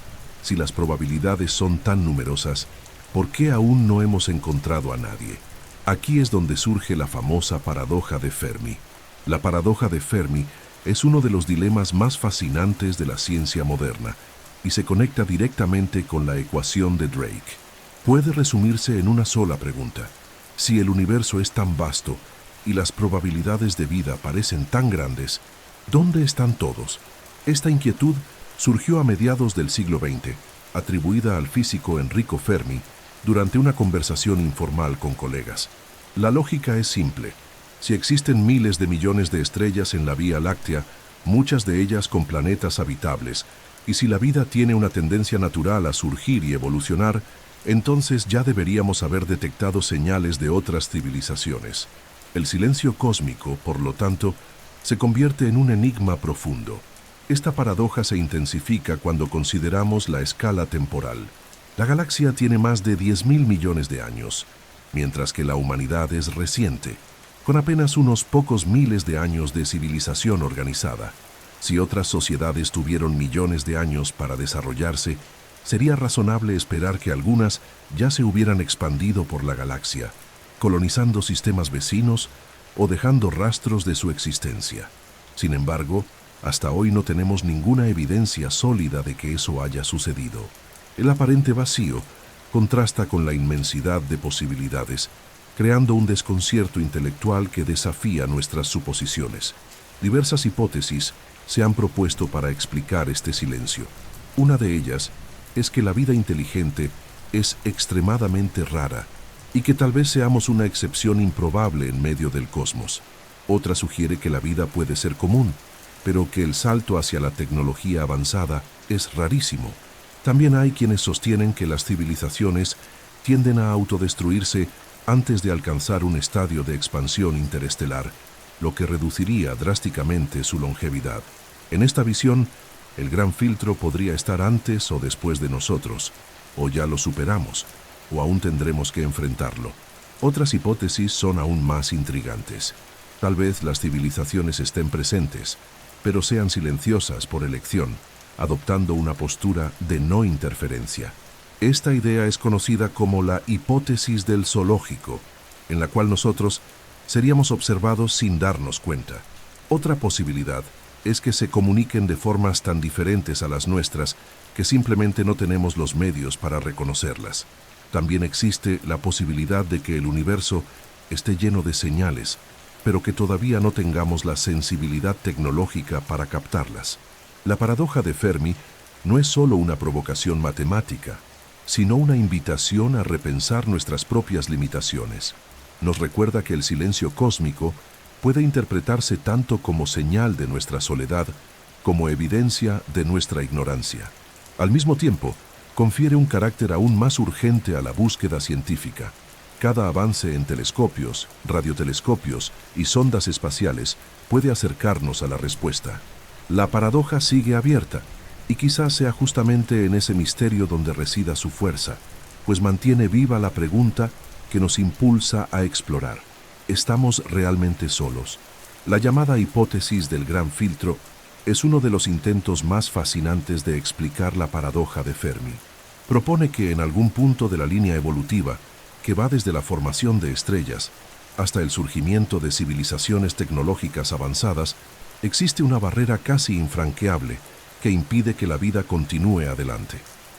Si las probabilidades son tan numerosas, ¿por qué aún no hemos encontrado a nadie? Aquí es donde surge la famosa paradoja de Fermi. La paradoja de Fermi es uno de los dilemas más fascinantes de la ciencia moderna y se conecta directamente con la ecuación de Drake. Puede resumirse en una sola pregunta. Si el universo es tan vasto y las probabilidades de vida parecen tan grandes, ¿dónde están todos? Esta inquietud surgió a mediados del siglo XX, atribuida al físico Enrico Fermi durante una conversación informal con colegas. La lógica es simple. Si existen miles de millones de estrellas en la Vía Láctea, muchas de ellas con planetas habitables, y si la vida tiene una tendencia natural a surgir y evolucionar, entonces ya deberíamos haber detectado señales de otras civilizaciones. El silencio cósmico, por lo tanto, se convierte en un enigma profundo. Esta paradoja se intensifica cuando consideramos la escala temporal. La galaxia tiene más de 10.000 millones de años, mientras que la humanidad es reciente, con apenas unos pocos miles de años de civilización organizada. Si otras sociedades tuvieron millones de años para desarrollarse, sería razonable esperar que algunas ya se hubieran expandido por la galaxia, colonizando sistemas vecinos o dejando rastros de su existencia. Sin embargo, hasta hoy no tenemos ninguna evidencia sólida de que eso haya sucedido. El aparente vacío contrasta con la inmensidad de posibilidades, creando un desconcierto intelectual que desafía nuestras suposiciones. Diversas hipótesis se han propuesto para explicar este silencio. Una de ellas es que la vida inteligente es extremadamente rara y que tal vez seamos una excepción improbable en medio del cosmos. Otra sugiere que la vida puede ser común, pero que el salto hacia la tecnología avanzada es rarísimo. También hay quienes sostienen que las civilizaciones tienden a autodestruirse antes de alcanzar un estadio de expansión interestelar, lo que reduciría drásticamente su longevidad. En esta visión, el gran filtro podría estar antes o después de nosotros, o ya lo superamos, o aún tendremos que enfrentarlo. Otras hipótesis son aún más intrigantes. Tal vez las civilizaciones estén presentes, pero sean silenciosas por elección, adoptando una postura de no interferencia. Esta idea es conocida como la hipótesis del zoológico, en la cual nosotros seríamos observados sin darnos cuenta. Otra posibilidad es que se comuniquen de formas tan diferentes a las nuestras que simplemente no tenemos los medios para reconocerlas. También existe la posibilidad de que el universo esté lleno de señales, pero que todavía no tengamos la sensibilidad tecnológica para captarlas. La paradoja de Fermi no es solo una provocación matemática, sino una invitación a repensar nuestras propias limitaciones. Nos recuerda que el silencio cósmico puede interpretarse tanto como señal de nuestra soledad como evidencia de nuestra ignorancia. Al mismo tiempo, confiere un carácter aún más urgente a la búsqueda científica. Cada avance en telescopios, radiotelescopios y sondas espaciales puede acercarnos a la respuesta. La paradoja sigue abierta, y quizás sea justamente en ese misterio donde resida su fuerza, pues mantiene viva la pregunta que nos impulsa a explorar. ¿Estamos realmente solos? La llamada hipótesis del gran filtro es uno de los intentos más fascinantes de explicar la paradoja de Fermi. Propone que en algún punto de la línea evolutiva, que va desde la formación de estrellas hasta el surgimiento de civilizaciones tecnológicas avanzadas, existe una barrera casi infranqueable que impide que la vida continúe adelante.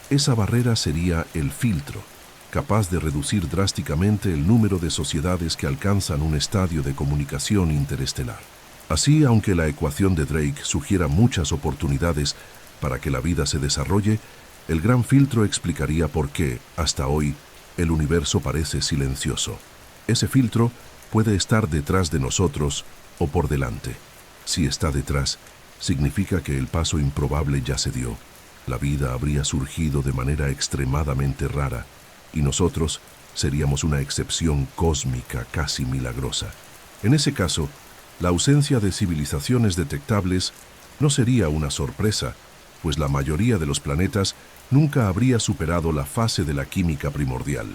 Esa barrera sería el filtro, capaz de reducir drásticamente el número de sociedades que alcanzan un estadio de comunicación interestelar. Así, aunque la ecuación de Drake sugiera muchas oportunidades para que la vida se desarrolle, el gran filtro explicaría por qué, hasta hoy, el universo parece silencioso. Ese filtro puede estar detrás de nosotros o por delante. Si está detrás, significa que el paso improbable ya se dio. La vida habría surgido de manera extremadamente rara y nosotros seríamos una excepción cósmica casi milagrosa. En ese caso, la ausencia de civilizaciones detectables no sería una sorpresa, pues la mayoría de los planetas nunca habría superado la fase de la química primordial.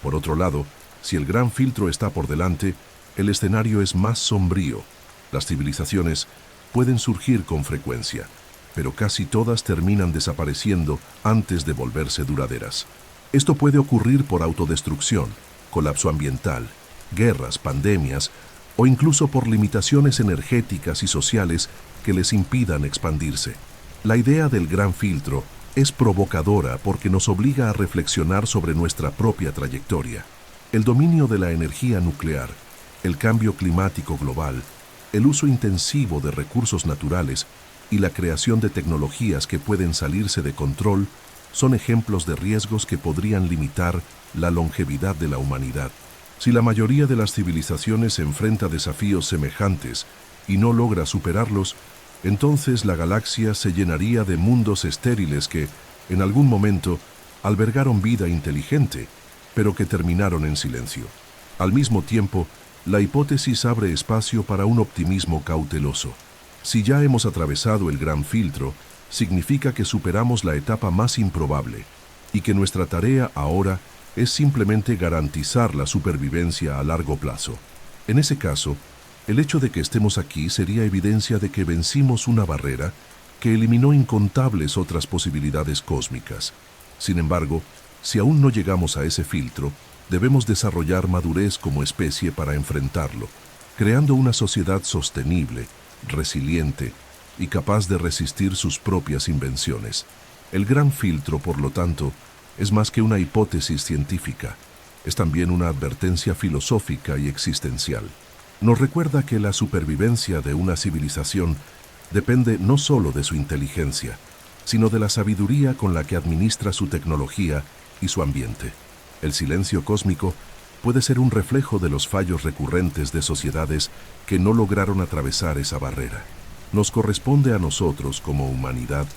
Por otro lado, si el gran filtro está por delante, el escenario es más sombrío. Las civilizaciones pueden surgir con frecuencia, pero casi todas terminan desapareciendo antes de volverse duraderas. Esto puede ocurrir por autodestrucción, colapso ambiental, guerras, pandemias o incluso por limitaciones energéticas y sociales que les impidan expandirse. La idea del gran filtro es provocadora porque nos obliga a reflexionar sobre nuestra propia trayectoria. El dominio de la energía nuclear, el cambio climático global, el uso intensivo de recursos naturales y la creación de tecnologías que pueden salirse de control son ejemplos de riesgos que podrían limitar la longevidad de la humanidad. Si la mayoría de las civilizaciones se enfrenta a desafíos semejantes y no logra superarlos, entonces la galaxia se llenaría de mundos estériles que, en algún momento, albergaron vida inteligente, pero que terminaron en silencio. Al mismo tiempo, la hipótesis abre espacio para un optimismo cauteloso. Si ya hemos atravesado el gran filtro, significa que superamos la etapa más improbable y que nuestra tarea ahora es simplemente garantizar la supervivencia a largo plazo. En ese caso, el hecho de que estemos aquí sería evidencia de que vencimos una barrera que eliminó incontables otras posibilidades cósmicas. Sin embargo, si aún no llegamos a ese filtro, debemos desarrollar madurez como especie para enfrentarlo, creando una sociedad sostenible, resiliente y capaz de resistir sus propias invenciones. El gran filtro, por lo tanto, es más que una hipótesis científica, es también una advertencia filosófica y existencial. Nos recuerda que la supervivencia de una civilización depende no solo de su inteligencia, sino de la sabiduría con la que administra su tecnología y su ambiente. El silencio cósmico puede ser un reflejo de los fallos recurrentes de sociedades que no lograron atravesar esa barrera. Nos corresponde a nosotros, como humanidad,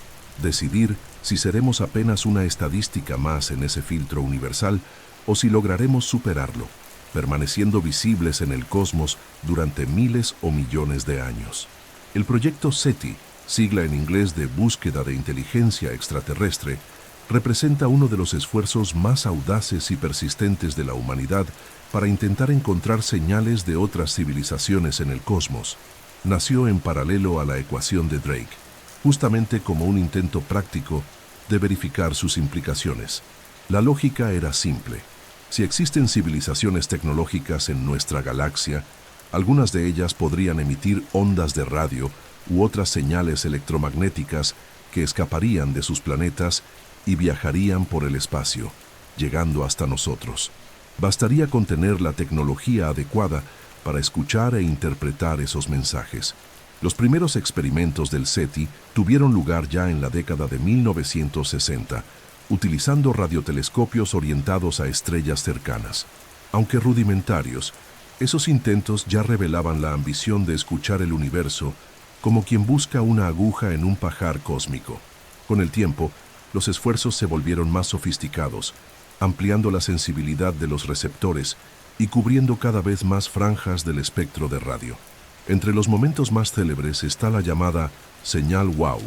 decidir si seremos apenas una estadística más en ese filtro universal o si lograremos superarlo, permaneciendo visibles en el cosmos durante miles o millones de años. El proyecto SETI, sigla en inglés de Búsqueda de Inteligencia Extraterrestre, representa uno de los esfuerzos más audaces y persistentes de la humanidad para intentar encontrar señales de otras civilizaciones en el cosmos. Nació en paralelo a la ecuación de Drake, justamente como un intento práctico de verificar sus implicaciones. La lógica era simple. Si existen civilizaciones tecnológicas en nuestra galaxia, algunas de ellas podrían emitir ondas de radio u otras señales electromagnéticas que escaparían de sus planetas y viajarían por el espacio, llegando hasta nosotros. Bastaría con tener la tecnología adecuada para escuchar e interpretar esos mensajes. Los primeros experimentos del SETI tuvieron lugar ya en la década de 1960, utilizando radiotelescopios orientados a estrellas cercanas. Aunque rudimentarios, esos intentos ya revelaban la ambición de escuchar el universo como quien busca una aguja en un pajar cósmico. Con el tiempo, los esfuerzos se volvieron más sofisticados, ampliando la sensibilidad de los receptores y cubriendo cada vez más franjas del espectro de radio. Entre los momentos más célebres está la llamada señal WOW,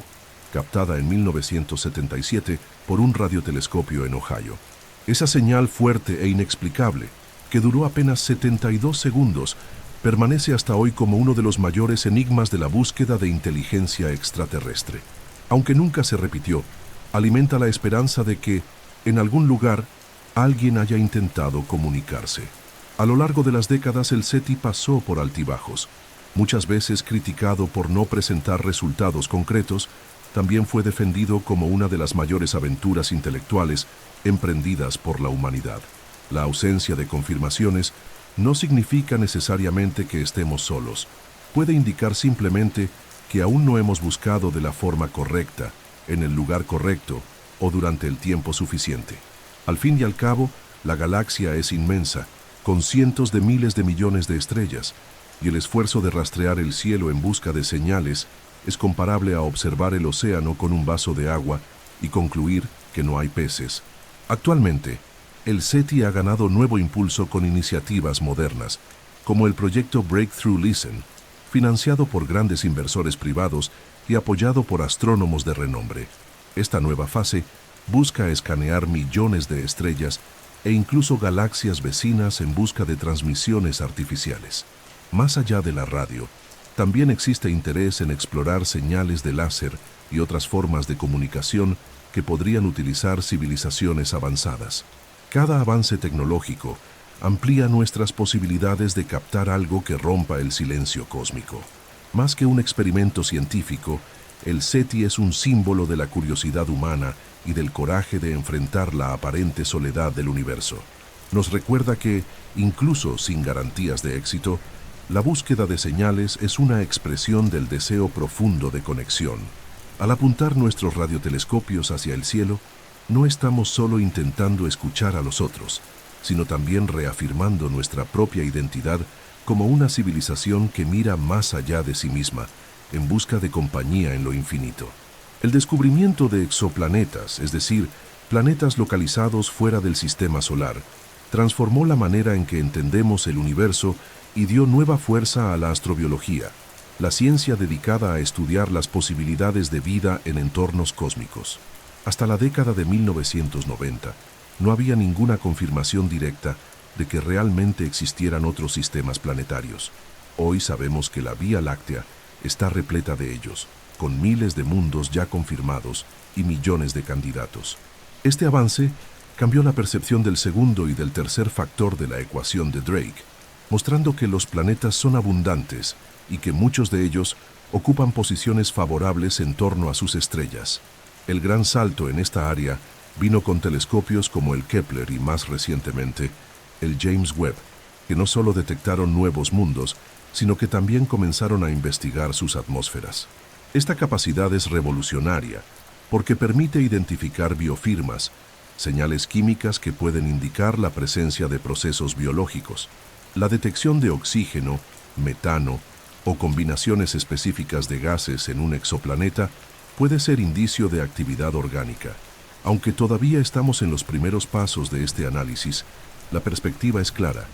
captada en 1977 por un radiotelescopio en Ohio. Esa señal fuerte e inexplicable, que duró apenas 72 segundos, permanece hasta hoy como uno de los mayores enigmas de la búsqueda de inteligencia extraterrestre. Aunque nunca se repitió, alimenta la esperanza de que, en algún lugar, alguien haya intentado comunicarse. A lo largo de las décadas el SETI pasó por altibajos. Muchas veces criticado por no presentar resultados concretos, también fue defendido como una de las mayores aventuras intelectuales emprendidas por la humanidad. La ausencia de confirmaciones no significa necesariamente que estemos solos. Puede indicar simplemente que aún no hemos buscado de la forma correcta, en el lugar correcto o durante el tiempo suficiente. Al fin y al cabo, la galaxia es inmensa, con cientos de miles de millones de estrellas, y el esfuerzo de rastrear el cielo en busca de señales es comparable a observar el océano con un vaso de agua y concluir que no hay peces. Actualmente, el SETI ha ganado nuevo impulso con iniciativas modernas, como el proyecto Breakthrough Listen, financiado por grandes inversores privados y apoyado por astrónomos de renombre. Esta nueva fase busca escanear millones de estrellas e incluso galaxias vecinas en busca de transmisiones artificiales. Más allá de la radio, también existe interés en explorar señales de láser y otras formas de comunicación que podrían utilizar civilizaciones avanzadas. Cada avance tecnológico amplía nuestras posibilidades de captar algo que rompa el silencio cósmico. Más que un experimento científico, el SETI es un símbolo de la curiosidad humana y del coraje de enfrentar la aparente soledad del universo. Nos recuerda que, incluso sin garantías de éxito, la búsqueda de señales es una expresión del deseo profundo de conexión. Al apuntar nuestros radiotelescopios hacia el cielo, no estamos solo intentando escuchar a los otros, sino también reafirmando nuestra propia identidad como una civilización que mira más allá de sí misma, en busca de compañía en lo infinito. El descubrimiento de exoplanetas, es decir, planetas localizados fuera del sistema solar, transformó la manera en que entendemos el universo y dio nueva fuerza a la astrobiología, la ciencia dedicada a estudiar las posibilidades de vida en entornos cósmicos. Hasta la década de 1990, no había ninguna confirmación directa de que realmente existieran otros sistemas planetarios. Hoy sabemos que la Vía Láctea está repleta de ellos, con miles de mundos ya confirmados y millones de candidatos. Este avance cambió la percepción del segundo y del tercer factor de la ecuación de Drake, mostrando que los planetas son abundantes y que muchos de ellos ocupan posiciones favorables en torno a sus estrellas. El gran salto en esta área vino con telescopios como el Kepler y, más recientemente, el James Webb, que no solo detectaron nuevos mundos, sino que también comenzaron a investigar sus atmósferas. Esta capacidad es revolucionaria porque permite identificar biofirmas, señales químicas que pueden indicar la presencia de procesos biológicos. La detección de oxígeno, metano o combinaciones específicas de gases en un exoplaneta puede ser indicio de actividad orgánica. Aunque todavía estamos en los primeros pasos de este análisis, la perspectiva es clara.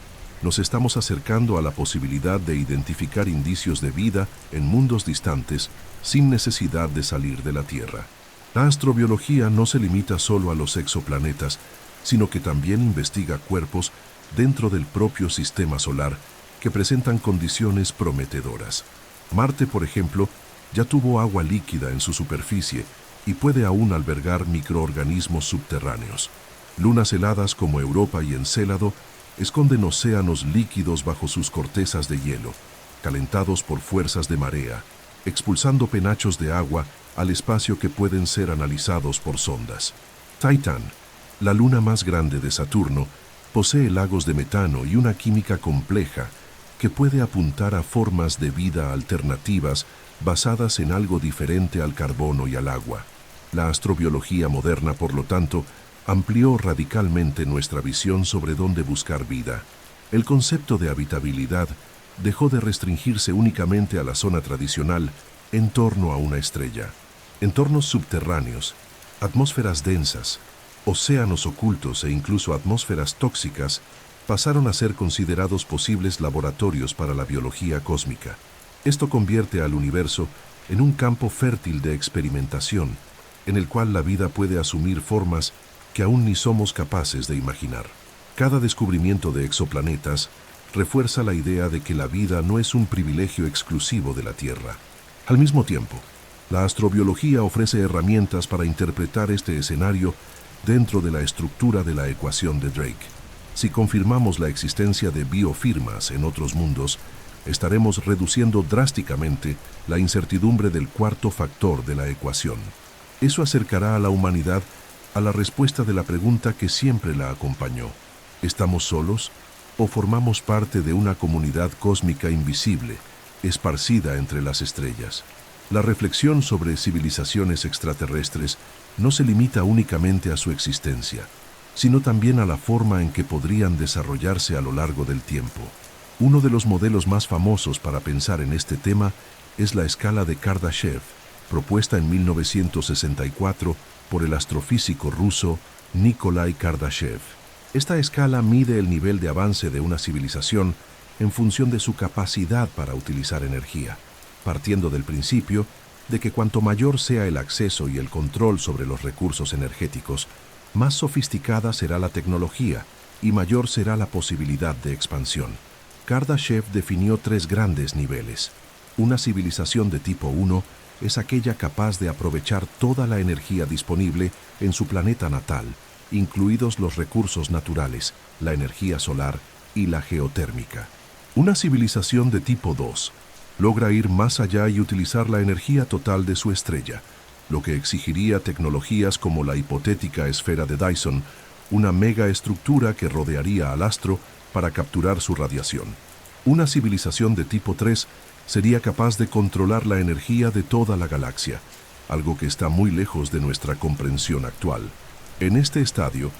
Nos estamos acercando a la posibilidad de identificar indicios de vida en mundos distantes sin necesidad de salir de la Tierra. La astrobiología no se limita solo a los exoplanetas, sino que también investiga cuerpos dentro del propio sistema solar que presentan condiciones prometedoras. Marte, por ejemplo, ya tuvo agua líquida en su superficie y puede aún albergar microorganismos subterráneos. Lunas heladas como Europa y Encélado esconden océanos líquidos bajo sus cortezas de hielo, calentados por fuerzas de marea, expulsando penachos de agua al espacio que pueden ser analizados por sondas. Titán, la luna más grande de Saturno, posee lagos de metano y una química compleja que puede apuntar a formas de vida alternativas basadas en algo diferente al carbono y al agua. La astrobiología moderna, por lo tanto, amplió radicalmente nuestra visión sobre dónde buscar vida. El concepto de habitabilidad dejó de restringirse únicamente a la zona tradicional en torno a una estrella. Entornos subterráneos, atmósferas densas, océanos ocultos e incluso atmósferas tóxicas pasaron a ser considerados posibles laboratorios para la biología cósmica. Esto convierte al universo en un campo fértil de experimentación, en el cual la vida puede asumir formas que aún ni somos capaces de imaginar. Cada descubrimiento de exoplanetas refuerza la idea de que la vida no es un privilegio exclusivo de la Tierra. Al mismo tiempo, la astrobiología ofrece herramientas para interpretar este escenario dentro de la estructura de la ecuación de Drake. Si confirmamos la existencia de biofirmas en otros mundos, estaremos reduciendo drásticamente la incertidumbre del cuarto factor de la ecuación. Eso acercará a la humanidad a la respuesta de la pregunta que siempre la acompañó: ¿estamos solos o formamos parte de una comunidad cósmica invisible, esparcida entre las estrellas? La reflexión sobre civilizaciones extraterrestres no se limita únicamente a su existencia, sino también a la forma en que podrían desarrollarse a lo largo del tiempo. Uno de los modelos más famosos para pensar en este tema es la escala de Kardashev, propuesta en 1964 por el astrofísico ruso Nikolai Kardashev. Esta escala mide el nivel de avance de una civilización en función de su capacidad para utilizar energía, partiendo del principio de que cuanto mayor sea el acceso y el control sobre los recursos energéticos, más sofisticada será la tecnología y mayor será la posibilidad de expansión. Kardashev definió 3 grandes niveles. Una civilización de tipo 1 es aquella capaz de aprovechar toda la energía disponible en su planeta natal, incluidos los recursos naturales, la energía solar y la geotérmica. Una civilización de tipo 2 logra ir más allá y utilizar la energía total de su estrella, lo que exigiría tecnologías como la hipotética esfera de Dyson, una megaestructura que rodearía al astro para capturar su radiación. Una civilización de tipo 3 sería capaz de controlar la energía de toda la galaxia, algo que está muy lejos de nuestra comprensión actual. En este estadio,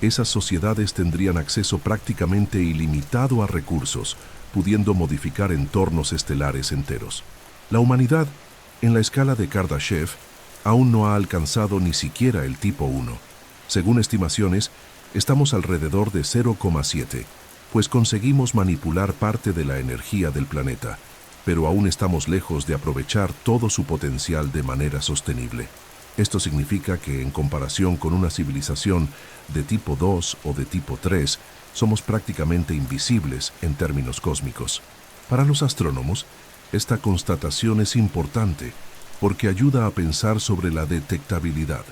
esas sociedades tendrían acceso prácticamente ilimitado a recursos, pudiendo modificar entornos estelares enteros. La humanidad, en la escala de Kardashev, aún no ha alcanzado ni siquiera el tipo 1. Según estimaciones, estamos alrededor de 0,7, pues conseguimos manipular parte de la energía del planeta, pero aún estamos lejos de aprovechar todo su potencial de manera sostenible. Esto significa que, en comparación con una civilización de tipo 2 o de tipo 3, somos prácticamente invisibles en términos cósmicos. Para los astrónomos, esta constatación es importante porque ayuda a pensar sobre la detectabilidad.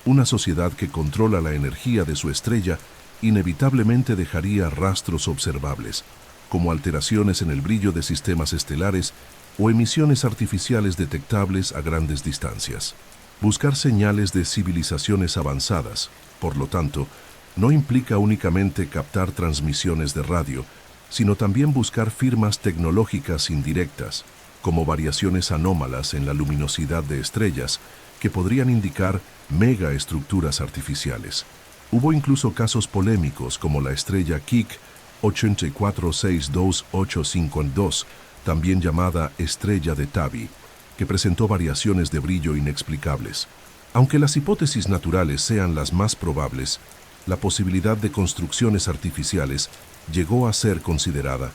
Una sociedad que controla la energía de su estrella inevitablemente dejaría rastros observables, como alteraciones en el brillo de sistemas estelares o emisiones artificiales detectables a grandes distancias. Buscar señales de civilizaciones avanzadas, por lo tanto, no implica únicamente captar transmisiones de radio, sino también buscar firmas tecnológicas indirectas, como variaciones anómalas en la luminosidad de estrellas, que podrían indicar megaestructuras artificiales. Hubo incluso casos polémicos como la estrella Kik 8462852, también llamada estrella de Tabi, que presentó variaciones de brillo inexplicables. Aunque las hipótesis naturales sean las más probables, la posibilidad de construcciones artificiales llegó a ser considerada,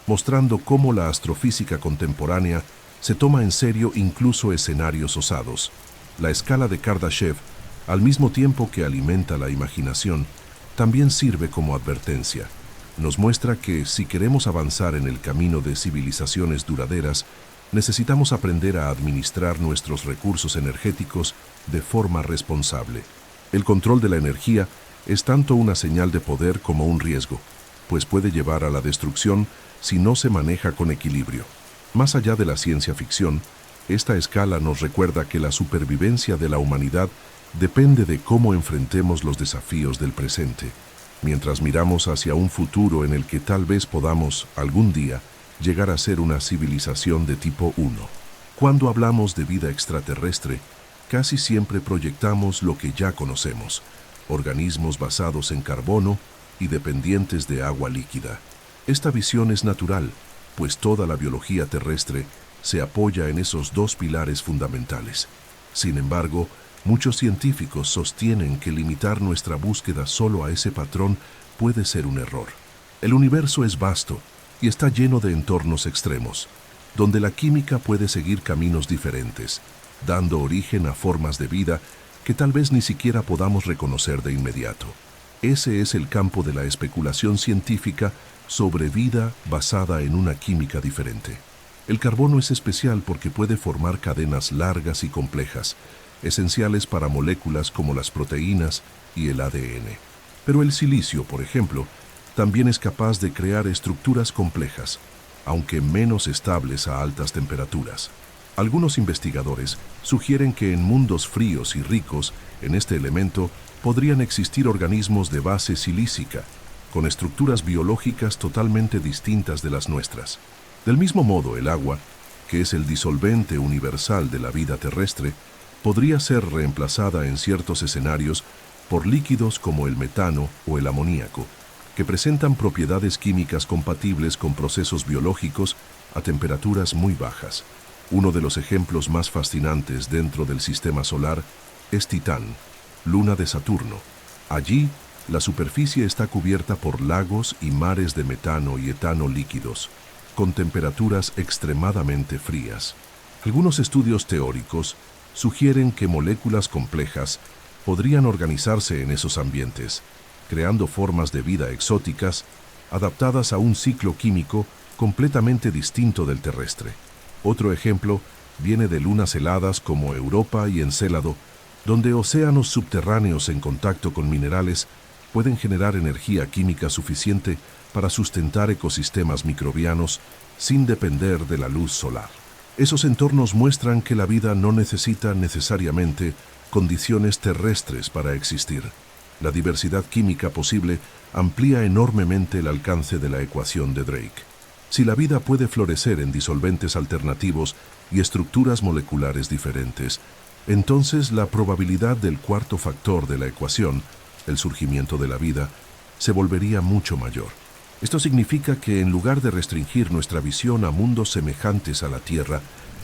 mostrando cómo la astrofísica contemporánea se toma en serio incluso escenarios osados. La escala de Kardashev, al mismo tiempo que alimenta la imaginación, también sirve como advertencia. Nos muestra que, si queremos avanzar en el camino de civilizaciones duraderas, necesitamos aprender a administrar nuestros recursos energéticos de forma responsable. El control de la energía es tanto una señal de poder como un riesgo, pues puede llevar a la destrucción si no se maneja con equilibrio. Más allá de la ciencia ficción, esta escala nos recuerda que la supervivencia de la humanidad depende de cómo enfrentemos los desafíos del presente, mientras miramos hacia un futuro en el que tal vez podamos, algún día, llegar a ser una civilización de tipo 1. Cuando hablamos de vida extraterrestre, casi siempre proyectamos lo que ya conocemos: organismos basados en carbono y dependientes de agua líquida. Esta visión es natural, pues toda la biología terrestre se apoya en esos 2 pilares fundamentales. Sin embargo, muchos científicos sostienen que limitar nuestra búsqueda solo a ese patrón puede ser un error. El universo es vasto y está lleno de entornos extremos, donde la química puede seguir caminos diferentes, dando origen a formas de vida que tal vez ni siquiera podamos reconocer de inmediato. Ese es el campo de la especulación científica sobre vida basada en una química diferente. El carbono es especial porque puede formar cadenas largas y complejas, esenciales para moléculas como las proteínas y el ADN. Pero el silicio, por ejemplo, también es capaz de crear estructuras complejas, aunque menos estables a altas temperaturas. Algunos investigadores sugieren que en mundos fríos y ricos en este elemento podrían existir organismos de base silícica, con estructuras biológicas totalmente distintas de las nuestras. Del mismo modo, el agua, que es el disolvente universal de la vida terrestre, podría ser reemplazada en ciertos escenarios por líquidos como el metano o el amoníaco, que presentan propiedades químicas compatibles con procesos biológicos a temperaturas muy bajas. Uno de los ejemplos más fascinantes dentro del sistema solar es Titán, luna de Saturno. Allí, la superficie está cubierta por lagos y mares de metano y etano líquidos, con temperaturas extremadamente frías. Algunos estudios teóricos sugieren que moléculas complejas podrían organizarse en esos ambientes, creando formas de vida exóticas adaptadas a un ciclo químico completamente distinto del terrestre. Otro ejemplo viene de lunas heladas como Europa y Encélado, donde océanos subterráneos en contacto con minerales pueden generar energía química suficiente para sustentar ecosistemas microbianos sin depender de la luz solar. Esos entornos muestran que la vida no necesita necesariamente condiciones terrestres para existir. La diversidad química posible amplía enormemente el alcance de la ecuación de Drake. Si la vida puede florecer en disolventes alternativos y estructuras moleculares diferentes, entonces la probabilidad del cuarto factor de la ecuación, el surgimiento de la vida, se volvería mucho mayor. Esto significa que en lugar de restringir nuestra visión a mundos semejantes a la Tierra,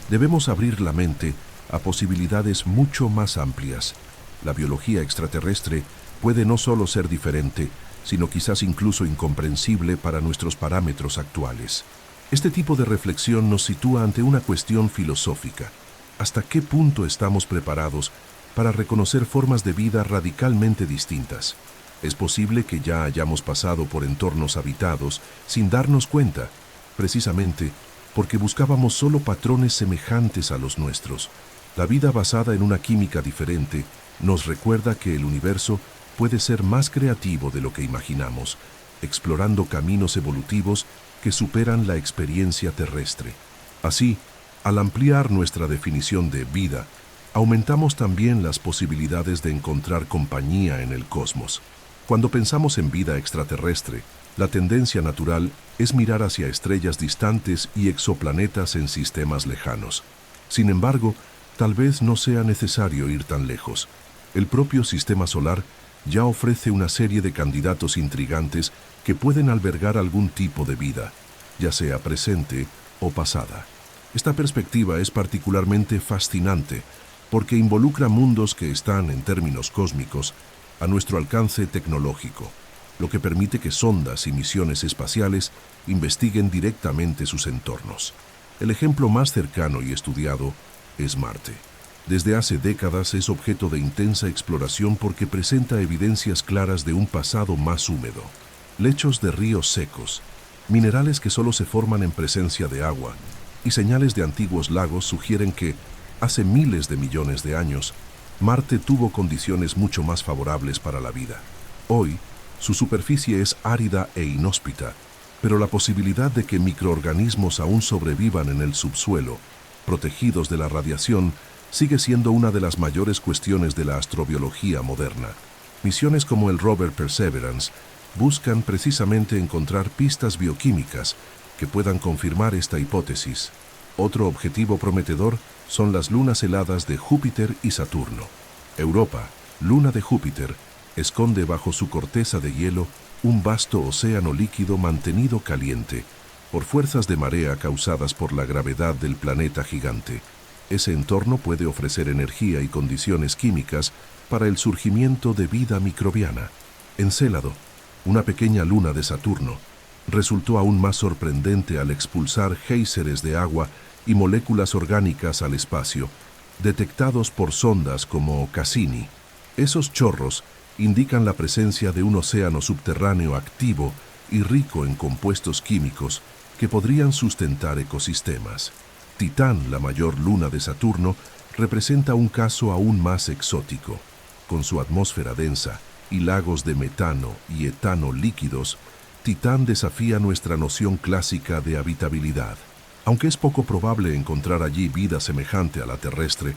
debemos abrir la mente a posibilidades mucho más amplias. La biología extraterrestre puede no solo ser diferente, sino quizás incluso incomprensible para nuestros parámetros actuales. Este tipo de reflexión nos sitúa ante una cuestión filosófica. ¿Hasta qué punto estamos preparados para reconocer formas de vida radicalmente distintas? Es posible que ya hayamos pasado por entornos habitados sin darnos cuenta, precisamente porque buscábamos solo patrones semejantes a los nuestros. La vida basada en una química diferente nos recuerda que el universo puede ser más creativo de lo que imaginamos, explorando caminos evolutivos que superan la experiencia terrestre. Así, al ampliar nuestra definición de vida, aumentamos también las posibilidades de encontrar compañía en el cosmos. Cuando pensamos en vida extraterrestre, la tendencia natural es mirar hacia estrellas distantes y exoplanetas en sistemas lejanos. Sin embargo, tal vez no sea necesario ir tan lejos. El propio sistema solar ya ofrece una serie de candidatos intrigantes que pueden albergar algún tipo de vida, ya sea presente o pasada. Esta perspectiva es particularmente fascinante porque involucra mundos que están, en términos cósmicos, a nuestro alcance tecnológico, lo que permite que sondas y misiones espaciales investiguen directamente sus entornos. El ejemplo más cercano y estudiado es Marte. Desde hace décadas es objeto de intensa exploración porque presenta evidencias claras de un pasado más húmedo. Lechos de ríos secos, minerales que solo se forman en presencia de agua, y señales de antiguos lagos sugieren que, hace miles de millones de años, Marte tuvo condiciones mucho más favorables para la vida. Hoy, su superficie es árida e inhóspita, pero la posibilidad de que microorganismos aún sobrevivan en el subsuelo, protegidos de la radiación, sigue siendo una de las mayores cuestiones de la astrobiología moderna. Misiones como el rover Perseverance buscan precisamente encontrar pistas bioquímicas que puedan confirmar esta hipótesis. Otro objetivo prometedor son las lunas heladas de Júpiter y Saturno. Europa, luna de Júpiter, esconde bajo su corteza de hielo un vasto océano líquido mantenido caliente por fuerzas de marea causadas por la gravedad del planeta gigante. Ese entorno puede ofrecer energía y condiciones químicas para el surgimiento de vida microbiana. Encélado, una pequeña luna de Saturno, resultó aún más sorprendente al expulsar géiseres de agua y moléculas orgánicas al espacio, detectados por sondas como Cassini. Esos chorros indican la presencia de un océano subterráneo activo y rico en compuestos químicos que podrían sustentar ecosistemas. Titán, la mayor luna de Saturno, representa un caso aún más exótico. Con su atmósfera densa y lagos de metano y etano líquidos, Titán desafía nuestra noción clásica de habitabilidad. Aunque es poco probable encontrar allí vida semejante a la terrestre,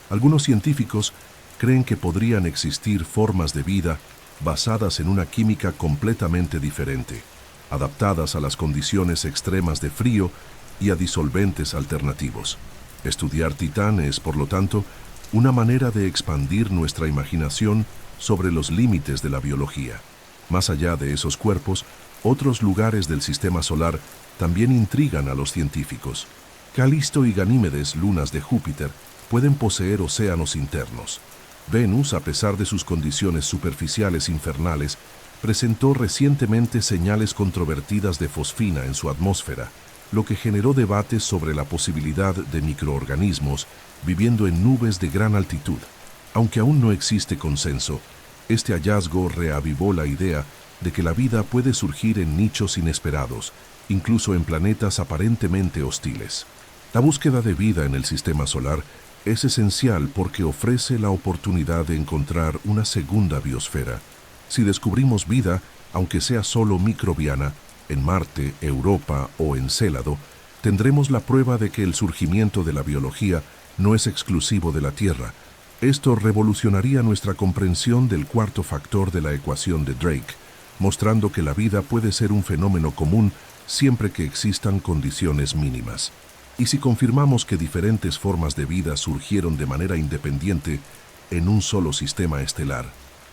algunos científicos creen que podrían existir formas de vida basadas en una química completamente diferente, adaptadas a las condiciones extremas de frío y a disolventes alternativos. Estudiar Titán es, por lo tanto, una manera de expandir nuestra imaginación sobre los límites de la biología. Más allá de esos cuerpos, otros lugares del sistema solar también intrigan a los científicos. Calisto y Ganímedes, lunas de Júpiter, pueden poseer océanos internos. Venus, a pesar de sus condiciones superficiales infernales, presentó recientemente señales controvertidas de fosfina en su atmósfera, lo que generó debates sobre la posibilidad de microorganismos viviendo en nubes de gran altitud. Aunque aún no existe consenso, este hallazgo reavivó la idea de que la vida puede surgir en nichos inesperados, incluso en planetas aparentemente hostiles. La búsqueda de vida en el sistema solar es esencial porque ofrece la oportunidad de encontrar una segunda biosfera. Si descubrimos vida, aunque sea solo microbiana, en Marte, Europa o Encélado, tendremos la prueba de que el surgimiento de la biología no es exclusivo de la Tierra. Esto revolucionaría nuestra comprensión del cuarto factor de la ecuación de Drake, mostrando que la vida puede ser un fenómeno común siempre que existan condiciones mínimas. Y si confirmamos que diferentes formas de vida surgieron de manera independiente en un solo sistema estelar,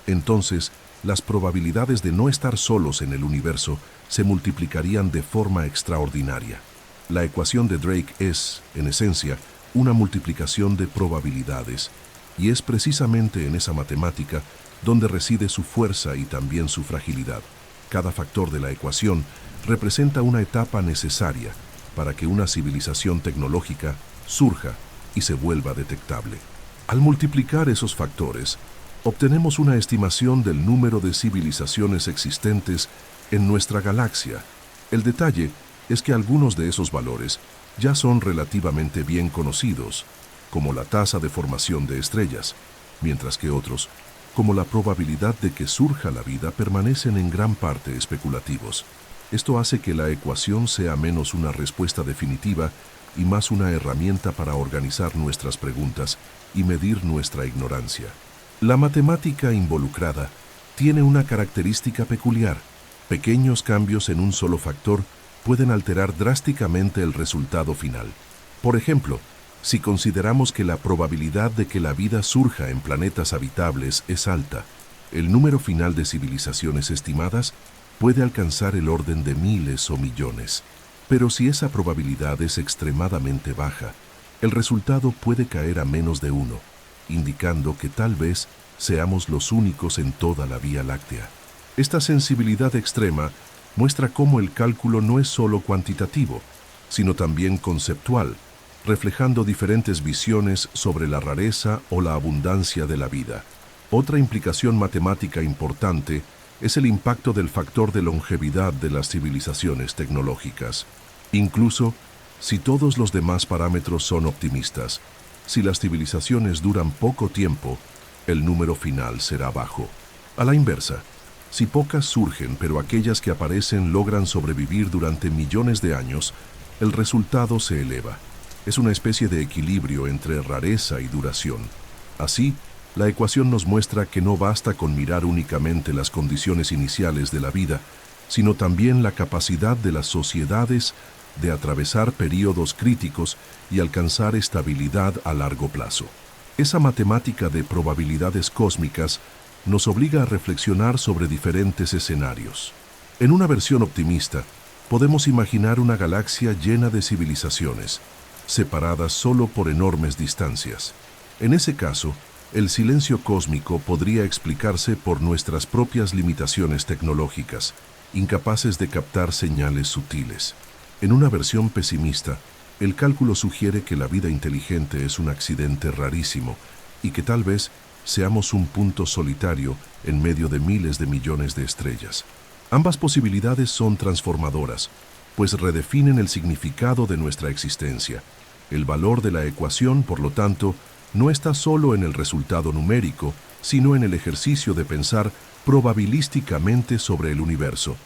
entonces las probabilidades de no estar solos en el universo se multiplicarían de forma extraordinaria. La ecuación de Drake es, en esencia, una multiplicación de probabilidades, y es precisamente en esa matemática donde reside su fuerza y también su fragilidad. Cada factor de la ecuación representa una etapa necesaria para que una civilización tecnológica surja y se vuelva detectable. Al multiplicar esos factores, obtenemos una estimación del número de civilizaciones existentes en nuestra galaxia. El detalle es que algunos de esos valores ya son relativamente bien conocidos, como la tasa de formación de estrellas, mientras que otros, como la probabilidad de que surja la vida, permanecen en gran parte especulativos. Esto hace que la ecuación sea menos una respuesta definitiva y más una herramienta para organizar nuestras preguntas y medir nuestra ignorancia. La matemática involucrada tiene una característica peculiar. Pequeños cambios en un solo factor pueden alterar drásticamente el resultado final. Por ejemplo, si consideramos que la probabilidad de que la vida surja en planetas habitables es alta, el número final de civilizaciones estimadas puede alcanzar el orden de miles o millones. Pero si esa probabilidad es extremadamente baja, el resultado puede caer a menos de 1, indicando que tal vez seamos los únicos en toda la Vía Láctea. Esta sensibilidad extrema muestra cómo el cálculo no es solo cuantitativo, sino también conceptual, reflejando diferentes visiones sobre la rareza o la abundancia de la vida. Otra implicación matemática importante es el impacto del factor de longevidad de las civilizaciones tecnológicas. Incluso si todos los demás parámetros son optimistas, si las civilizaciones duran poco tiempo, el número final será bajo. A la inversa, si pocas surgen pero aquellas que aparecen logran sobrevivir durante millones de años, el resultado se eleva. Es una especie de equilibrio entre rareza y duración. Así, la ecuación nos muestra que no basta con mirar únicamente las condiciones iniciales de la vida, sino también la capacidad de las sociedades de atravesar períodos críticos y alcanzar estabilidad a largo plazo. Esa matemática de probabilidades cósmicas nos obliga a reflexionar sobre diferentes escenarios. En una versión optimista, podemos imaginar una galaxia llena de civilizaciones, separadas solo por enormes distancias. En ese caso, el silencio cósmico podría explicarse por nuestras propias limitaciones tecnológicas, incapaces de captar señales sutiles. En una versión pesimista, el cálculo sugiere que la vida inteligente es un accidente rarísimo y que tal vez seamos un punto solitario en medio de miles de millones de estrellas. Ambas posibilidades son transformadoras, pues redefinen el significado de nuestra existencia. El valor de la ecuación, por lo tanto, no está solo en el resultado numérico, sino en el ejercicio de pensar probabilísticamente sobre el universo.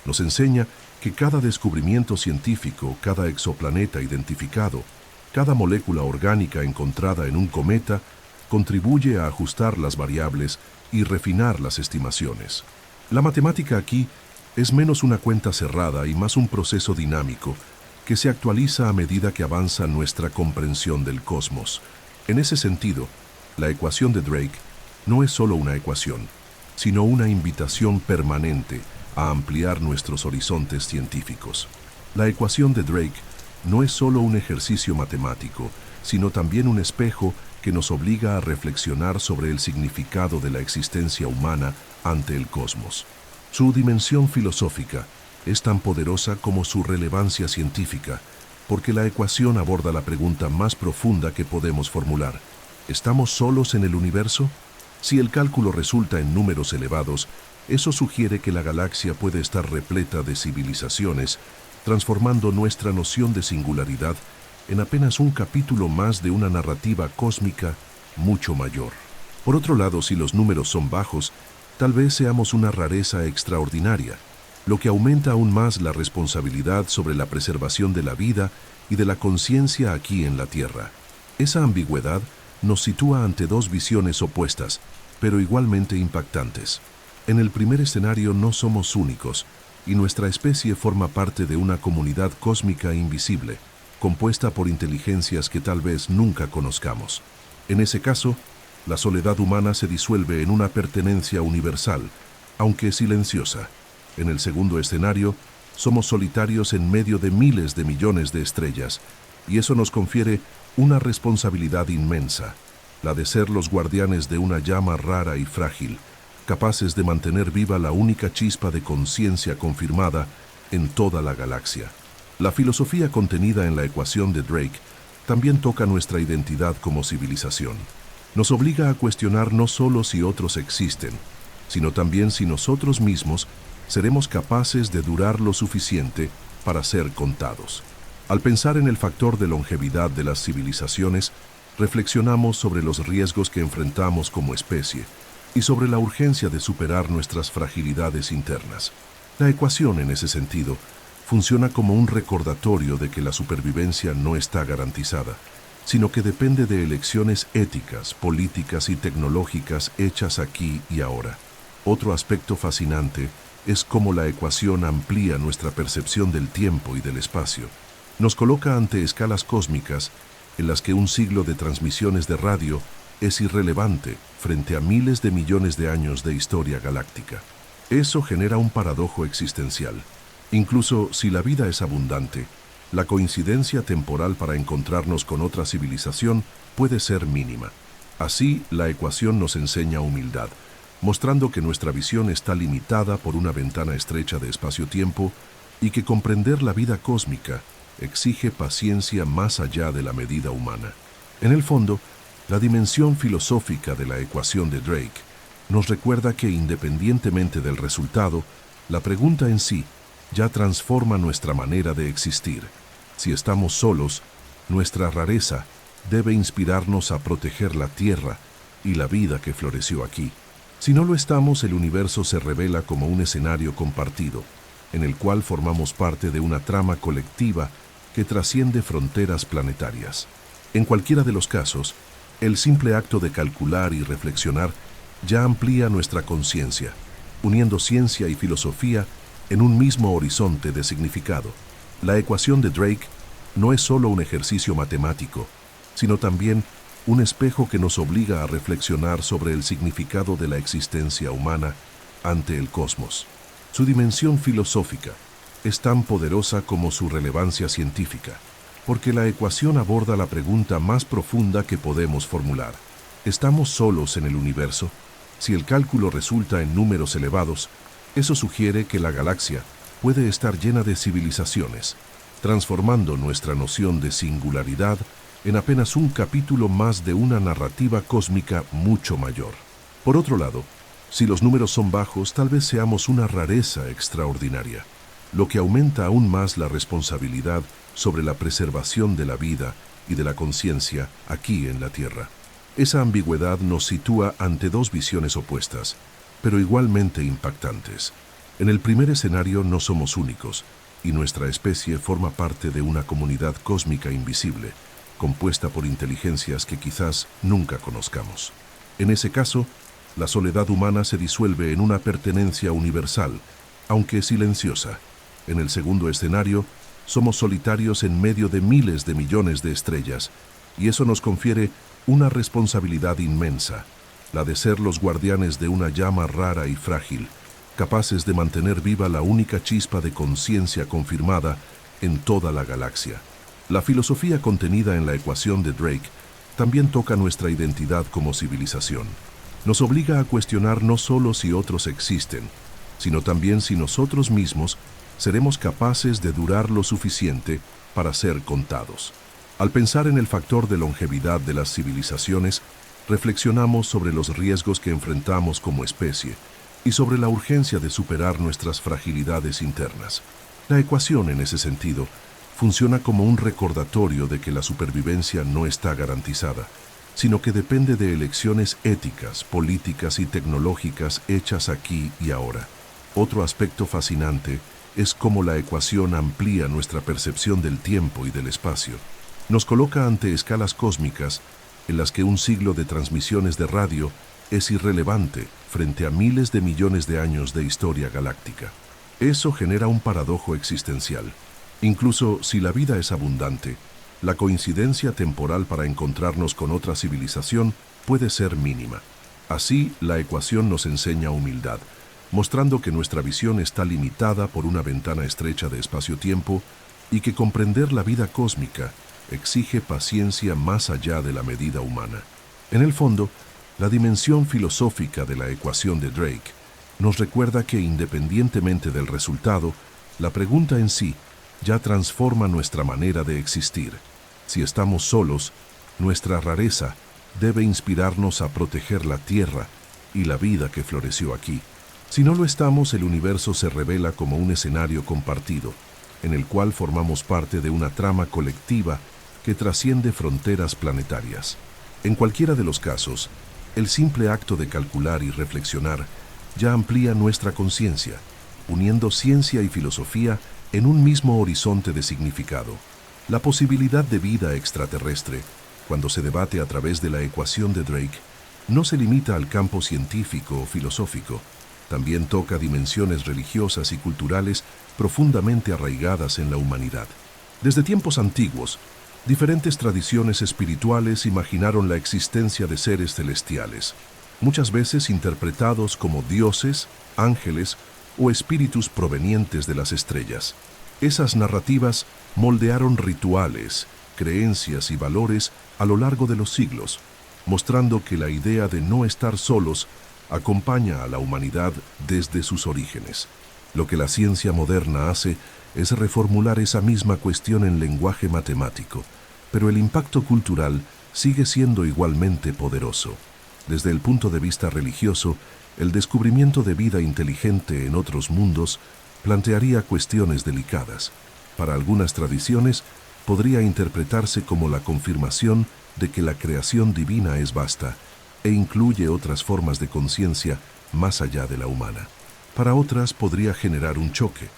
Nos enseña que cada descubrimiento científico, cada exoplaneta identificado, cada molécula orgánica encontrada en un cometa, contribuye a ajustar las variables y refinar las estimaciones. La matemática aquí es menos una cuenta cerrada y más un proceso dinámico que se actualiza a medida que avanza nuestra comprensión del cosmos. En ese sentido, la ecuación de Drake no es solo una ecuación, sino una invitación permanente a ampliar nuestros horizontes científicos. La ecuación de Drake no es solo un ejercicio matemático, sino también un espejo que nos obliga a reflexionar sobre el significado de la existencia humana ante el cosmos. Su dimensión filosófica es tan poderosa como su relevancia científica, porque la ecuación aborda la pregunta más profunda que podemos formular. ¿Estamos solos en el universo? Si el cálculo resulta en números elevados, eso sugiere que la galaxia puede estar repleta de civilizaciones, transformando nuestra noción de singularidad en apenas un capítulo más de una narrativa cósmica mucho mayor. Por otro lado, si los números son bajos, tal vez seamos una rareza extraordinaria, lo que aumenta aún más la responsabilidad sobre la preservación de la vida y de la conciencia aquí en la Tierra. Esa ambigüedad nos sitúa ante dos visiones opuestas, pero igualmente impactantes. En el primer escenario no somos únicos, y nuestra especie forma parte de una comunidad cósmica invisible, compuesta por inteligencias que tal vez nunca conozcamos. En ese caso, la soledad humana se disuelve en una pertenencia universal, aunque silenciosa. En el segundo escenario, somos solitarios en medio de miles de millones de estrellas, y eso nos confiere una responsabilidad inmensa, la de ser los guardianes de una llama rara y frágil, capaces de mantener viva la única chispa de conciencia confirmada en toda la galaxia. La filosofía contenida en la ecuación de Drake también toca nuestra identidad como civilización. Nos obliga a cuestionar no solo si otros existen, sino también si nosotros mismos seremos capaces de durar lo suficiente para ser contados. Al pensar en el factor de longevidad de las civilizaciones, reflexionamos sobre los riesgos que enfrentamos como especie y sobre la urgencia de superar nuestras fragilidades internas. La ecuación, en ese sentido, funciona como un recordatorio de que la supervivencia no está garantizada, sino que depende de elecciones éticas, políticas y tecnológicas hechas aquí y ahora. Otro aspecto fascinante es cómo la ecuación amplía nuestra percepción del tiempo y del espacio. Nos coloca ante escalas cósmicas en las que un siglo de transmisiones de radio es irrelevante frente a miles de millones de años de historia galáctica. Eso genera un paradojo existencial. Incluso si la vida es abundante, la coincidencia temporal para encontrarnos con otra civilización puede ser mínima. Así, la ecuación nos enseña humildad, mostrando que nuestra visión está limitada por una ventana estrecha de espacio-tiempo y que comprender la vida cósmica exige paciencia más allá de la medida humana. En el fondo, la dimensión filosófica de la ecuación de Drake nos recuerda que independientemente del resultado, la pregunta en sí ya transforma nuestra manera de existir. Si estamos solos, nuestra rareza debe inspirarnos a proteger la Tierra y la vida que floreció aquí. Si no lo estamos, el universo se revela como un escenario compartido, en el cual formamos parte de una trama colectiva que trasciende fronteras planetarias. En cualquiera de los casos, el simple acto de calcular y reflexionar ya amplía nuestra conciencia, uniendo ciencia y filosofía en un mismo horizonte de significado. La ecuación de Drake no es solo un ejercicio matemático, sino también un espejo que nos obliga a reflexionar sobre el significado de la existencia humana ante el cosmos. Su dimensión filosófica es tan poderosa como su relevancia científica, porque la ecuación aborda la pregunta más profunda que podemos formular. ¿Estamos solos en el universo? Si el cálculo resulta en números elevados, eso sugiere que la galaxia puede estar llena de civilizaciones, transformando nuestra noción de singularidad en apenas un capítulo más de una narrativa cósmica mucho mayor. Por otro lado, si los números son bajos, tal vez seamos una rareza extraordinaria, lo que aumenta aún más la responsabilidad sobre la preservación de la vida y de la conciencia aquí en la Tierra. Esa ambigüedad nos sitúa ante dos visiones opuestas, pero igualmente impactantes. En el primer escenario no somos únicos, y nuestra especie forma parte de una comunidad cósmica invisible, compuesta por inteligencias que quizás nunca conozcamos. En ese caso, la soledad humana se disuelve en una pertenencia universal, aunque silenciosa. En el segundo escenario, somos solitarios en medio de miles de millones de estrellas, y eso nos confiere una responsabilidad inmensa, la de ser los guardianes de una llama rara y frágil, capaces de mantener viva la única chispa de conciencia confirmada en toda la galaxia. La filosofía contenida en la ecuación de Drake también toca nuestra identidad como civilización. Nos obliga a cuestionar no solo si otros existen, sino también si nosotros mismos seremos capaces de durar lo suficiente para ser contados. Al pensar en el factor de longevidad de las civilizaciones, reflexionamos sobre los riesgos que enfrentamos como especie y sobre la urgencia de superar nuestras fragilidades internas. La ecuación, en ese sentido, funciona como un recordatorio de que la supervivencia no está garantizada, sino que depende de elecciones éticas, políticas y tecnológicas hechas aquí y ahora. Otro aspecto fascinante es cómo la ecuación amplía nuestra percepción del tiempo y del espacio. Nos coloca ante escalas cósmicas en las que un siglo de transmisiones de radio es irrelevante frente a miles de millones de años de historia galáctica. Eso genera un paradojo existencial. Incluso si la vida es abundante, la coincidencia temporal para encontrarnos con otra civilización puede ser mínima. Así, la ecuación nos enseña humildad, mostrando que nuestra visión está limitada por una ventana estrecha de espacio-tiempo y que comprender la vida cósmica exige paciencia más allá de la medida humana. En el fondo, la dimensión filosófica de la ecuación de Drake nos recuerda que, independientemente del resultado, la pregunta en sí ya transforma nuestra manera de existir. Si estamos solos, nuestra rareza debe inspirarnos a proteger la tierra y la vida que floreció aquí. Si no lo estamos, el universo se revela como un escenario compartido, en el cual formamos parte de una trama colectiva que trasciende fronteras planetarias. En cualquiera de los casos, el simple acto de calcular y reflexionar ya amplía nuestra conciencia, uniendo ciencia y filosofía en un mismo horizonte de significado. La posibilidad de vida extraterrestre, cuando se debate a través de la ecuación de Drake, no se limita al campo científico o filosófico. También toca dimensiones religiosas y culturales profundamente arraigadas en la humanidad. Desde tiempos antiguos, diferentes tradiciones espirituales imaginaron la existencia de seres celestiales, muchas veces interpretados como dioses, ángeles o espíritus provenientes de las estrellas. Esas narrativas moldearon rituales, creencias y valores a lo largo de los siglos, mostrando que la idea de no estar solos acompaña a la humanidad desde sus orígenes. Lo que la ciencia moderna hace es reformular esa misma cuestión en lenguaje matemático, pero el impacto cultural sigue siendo igualmente poderoso. Desde el punto de vista religioso, el descubrimiento de vida inteligente en otros mundos plantearía cuestiones delicadas. Para algunas tradiciones, podría interpretarse como la confirmación de que la creación divina es vasta e incluye otras formas de conciencia más allá de la humana. Para otras podría generar un choque,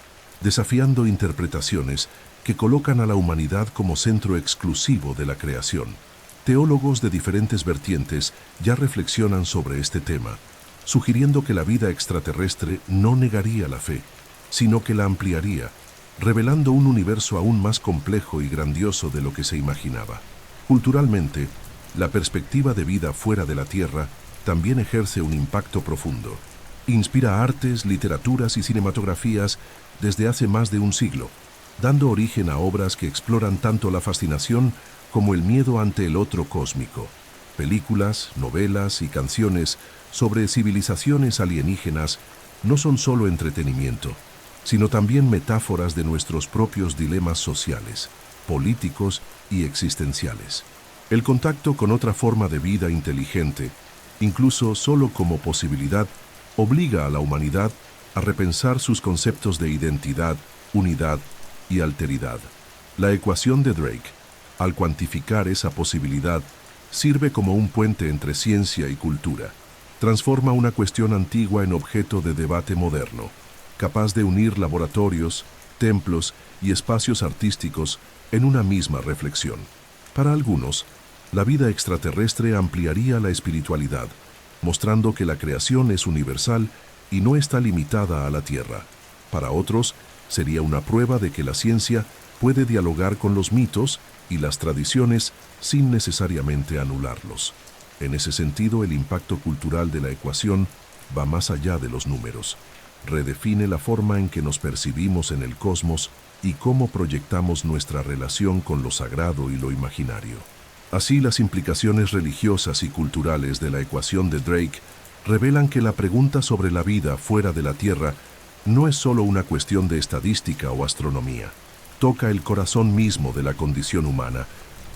desafiando interpretaciones que colocan a la humanidad como centro exclusivo de la creación. Teólogos de diferentes vertientes ya reflexionan sobre este tema, sugiriendo que la vida extraterrestre no negaría la fe, sino que la ampliaría, revelando un universo aún más complejo y grandioso de lo que se imaginaba. Culturalmente, la perspectiva de vida fuera de la Tierra también ejerce un impacto profundo. Inspira artes, literaturas y cinematografías desde hace más de un siglo, dando origen a obras que exploran tanto la fascinación como el miedo ante el otro cósmico. Películas, novelas y canciones sobre civilizaciones alienígenas no son solo entretenimiento, sino también metáforas de nuestros propios dilemas sociales, políticos y existenciales. El contacto con otra forma de vida inteligente, incluso solo como posibilidad, obliga a la humanidad a repensar sus conceptos de identidad, unidad y alteridad. La ecuación de Drake, al cuantificar esa posibilidad, Sirve como un puente entre ciencia y cultura. Transforma una cuestión antigua en objeto de debate moderno, capaz de unir laboratorios, templos y espacios artísticos en una misma reflexión. Para algunos, la vida extraterrestre ampliaría la espiritualidad, mostrando que la creación es universal y no está limitada a la Tierra. Para otros, sería una prueba de que la ciencia puede dialogar con los mitos y las tradiciones sin necesariamente anularlos. En ese sentido, el impacto cultural de la ecuación va más allá de los números. Redefine la forma en que nos percibimos en el cosmos y cómo proyectamos nuestra relación con lo sagrado y lo imaginario. Así, las implicaciones religiosas y culturales de la ecuación de Drake revelan que la pregunta sobre la vida fuera de la Tierra no es solo una cuestión de estadística o astronomía. Toca el corazón mismo de la condición humana,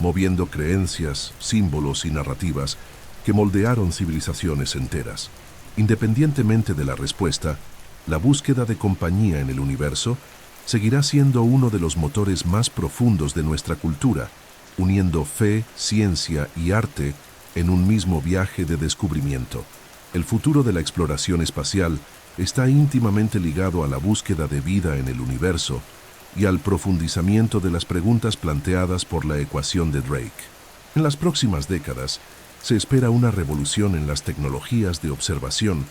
moviendo creencias, símbolos y narrativas que moldearon civilizaciones enteras. Independientemente de la respuesta, la búsqueda de compañía en el universo seguirá siendo uno de los motores más profundos de nuestra cultura, uniendo fe, ciencia y arte en un mismo viaje de descubrimiento. El futuro de la exploración espacial está íntimamente ligado a la búsqueda de vida en el universo y al profundizamiento de las preguntas planteadas por la ecuación de Drake. En las próximas décadas, se espera una revolución en las tecnologías de observación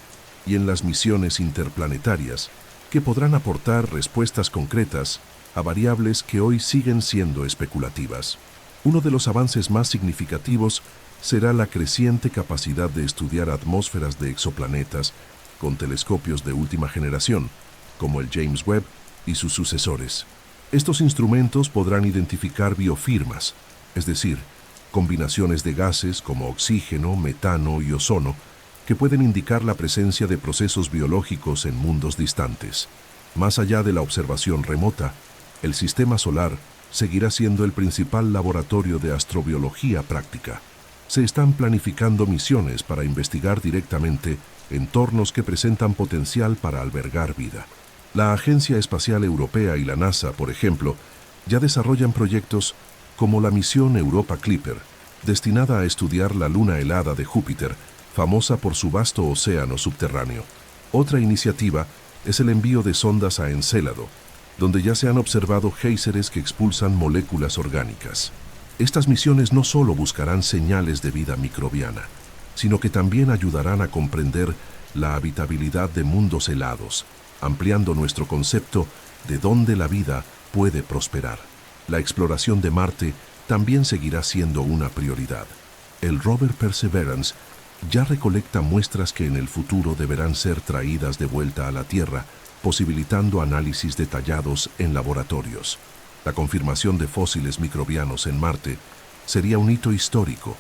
y en las misiones interplanetarias que podrán aportar respuestas concretas a variables que hoy siguen siendo especulativas. Uno de los avances más significativos será la creciente capacidad de estudiar atmósferas de exoplanetas con telescopios de última generación, como el James Webb y sus sucesores. Estos instrumentos podrán identificar biofirmas, es decir, combinaciones de gases como oxígeno, metano y ozono, que pueden indicar la presencia de procesos biológicos en mundos distantes. Más allá de la observación remota, el sistema solar seguirá siendo el principal laboratorio de astrobiología práctica. Se están planificando misiones para investigar directamente entornos que presentan potencial para albergar vida. La Agencia Espacial Europea y la NASA, por ejemplo, ya desarrollan proyectos como la misión Europa Clipper, destinada a estudiar la luna helada de Júpiter, famosa por su vasto océano subterráneo. Otra iniciativa es el envío de sondas a Encélado, donde ya se han observado géiseres que expulsan moléculas orgánicas. Estas misiones no solo buscarán señales de vida microbiana, sino que también ayudarán a comprender la habitabilidad de mundos helados, ampliando nuestro concepto de dónde la vida puede prosperar. La exploración de Marte también seguirá siendo una prioridad. El rover Perseverance ya recolecta muestras que en el futuro deberán ser traídas de vuelta a la Tierra, posibilitando análisis detallados en laboratorios. La confirmación de fósiles microbianos en Marte sería un hito histórico,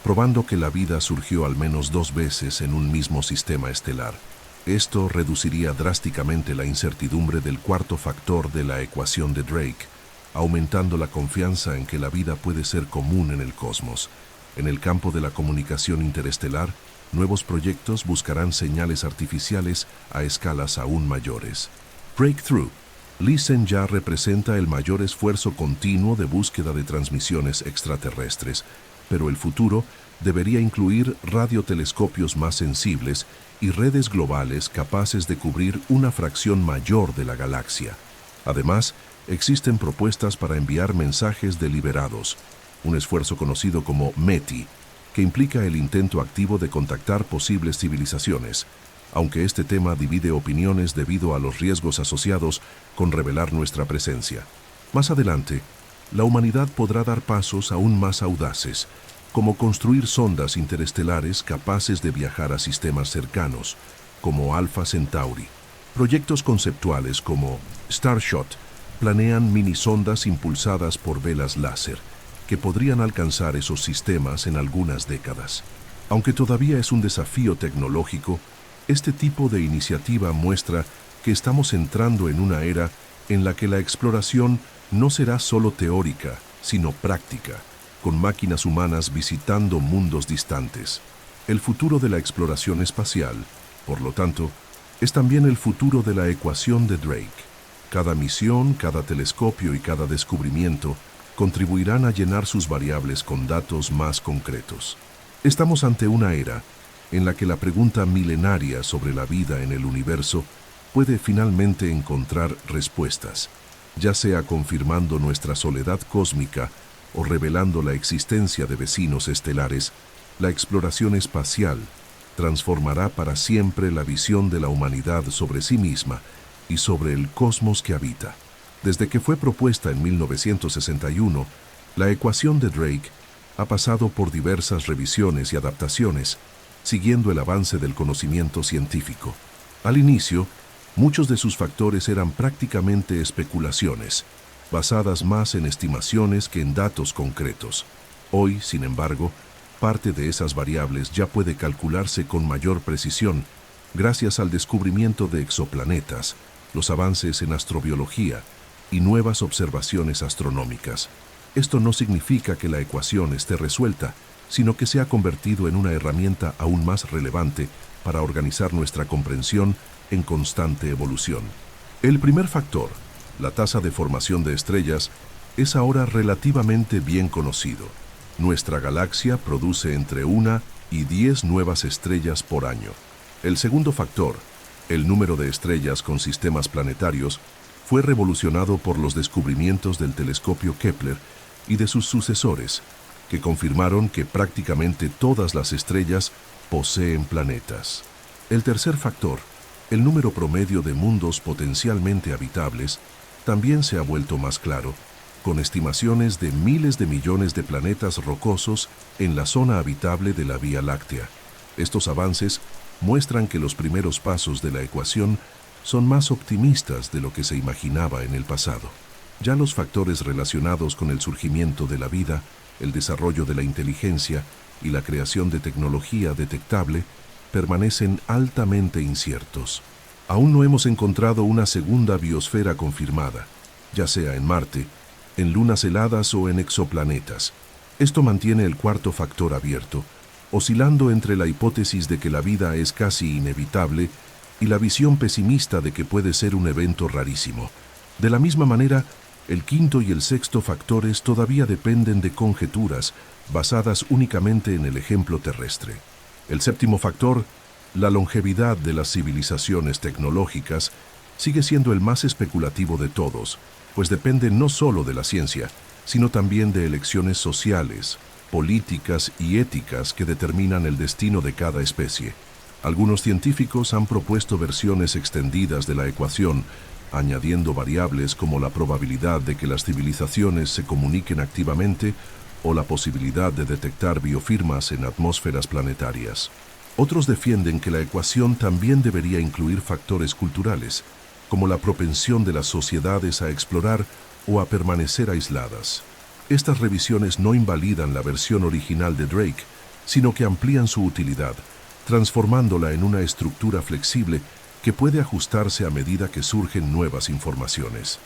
probando que la vida surgió al menos 2 veces en un mismo sistema estelar. Esto reduciría drásticamente la incertidumbre del cuarto factor de la ecuación de Drake, aumentando la confianza en que la vida puede ser común en el cosmos. En el campo de la comunicación interestelar, nuevos proyectos buscarán señales artificiales a escalas aún mayores. Breakthrough. LISTEN ya representa el mayor esfuerzo continuo de búsqueda de transmisiones extraterrestres, pero el futuro debería incluir radiotelescopios más sensibles y redes globales capaces de cubrir una fracción mayor de la galaxia. Además, existen propuestas para enviar mensajes deliberados, un esfuerzo conocido como METI, que implica el intento activo de contactar posibles civilizaciones, aunque este tema divide opiniones debido a los riesgos asociados con revelar nuestra presencia. Más adelante, la humanidad podrá dar pasos aún más audaces, como construir sondas interestelares capaces de viajar a sistemas cercanos, como Alpha Centauri. Proyectos conceptuales como Starshot planean minisondas impulsadas por velas láser, que podrían alcanzar esos sistemas en algunas décadas. Aunque todavía es un desafío tecnológico, este tipo de iniciativa muestra que estamos entrando en una era en la que la exploración no será solo teórica, sino práctica, con máquinas humanas visitando mundos distantes. El futuro de la exploración espacial, por lo tanto, es también el futuro de la ecuación de Drake. Cada misión, cada telescopio y cada descubrimiento contribuirán a llenar sus variables con datos más concretos. Estamos ante una era en la que la pregunta milenaria sobre la vida en el universo puede finalmente encontrar respuestas, ya sea confirmando nuestra soledad cósmica o revelando la existencia de vecinos estelares. La exploración espacial transformará para siempre la visión de la humanidad sobre sí misma y sobre el cosmos que habita. Desde que fue propuesta en 1961, la ecuación de Drake ha pasado por diversas revisiones y adaptaciones, siguiendo el avance del conocimiento científico. Al inicio, muchos de sus factores eran prácticamente especulaciones, basadas más en estimaciones que en datos concretos. Hoy, sin embargo, parte de esas variables ya puede calcularse con mayor precisión gracias al descubrimiento de exoplanetas, los avances en astrobiología y nuevas observaciones astronómicas. Esto no significa que la ecuación esté resuelta, sino que se ha convertido en una herramienta aún más relevante para organizar nuestra comprensión en constante evolución. El primer factor, la tasa de formación de estrellas, es ahora relativamente bien conocido. Nuestra galaxia produce entre 1 y 10 nuevas estrellas por año. El segundo factor, el número de estrellas con sistemas planetarios, fue revolucionado por los descubrimientos del telescopio Kepler y de sus sucesores, que confirmaron que prácticamente todas las estrellas poseen planetas. El tercer factor, el número promedio de mundos potencialmente habitables, también se ha vuelto más claro, con estimaciones de miles de millones de planetas rocosos en la zona habitable de la Vía Láctea. Estos avances muestran que los primeros pasos de la ecuación son más optimistas de lo que se imaginaba en el pasado. Ya los factores relacionados con el surgimiento de la vida, el desarrollo de la inteligencia y la creación de tecnología detectable permanecen altamente inciertos. Aún no hemos encontrado una segunda biosfera confirmada, ya sea en Marte, en lunas heladas o en exoplanetas. Esto mantiene el cuarto factor abierto, oscilando entre la hipótesis de que la vida es casi inevitable y la visión pesimista de que puede ser un evento rarísimo. De la misma manera, el quinto y el sexto factores todavía dependen de conjeturas basadas únicamente en el ejemplo terrestre. El séptimo factor, la longevidad de las civilizaciones tecnológicas, sigue siendo el más especulativo de todos, pues depende no solo de la ciencia, sino también de elecciones sociales, políticas y éticas que determinan el destino de cada especie. Algunos científicos han propuesto versiones extendidas de la ecuación, añadiendo variables como la probabilidad de que las civilizaciones se comuniquen activamente o la posibilidad de detectar biofirmas en atmósferas planetarias. Otros defienden que la ecuación también debería incluir factores culturales, como la propensión de las sociedades a explorar o a permanecer aisladas. Estas revisiones no invalidan la versión original de Drake, sino que amplían su utilidad, transformándola en una estructura flexible que puede ajustarse a medida que surgen nuevas informaciones.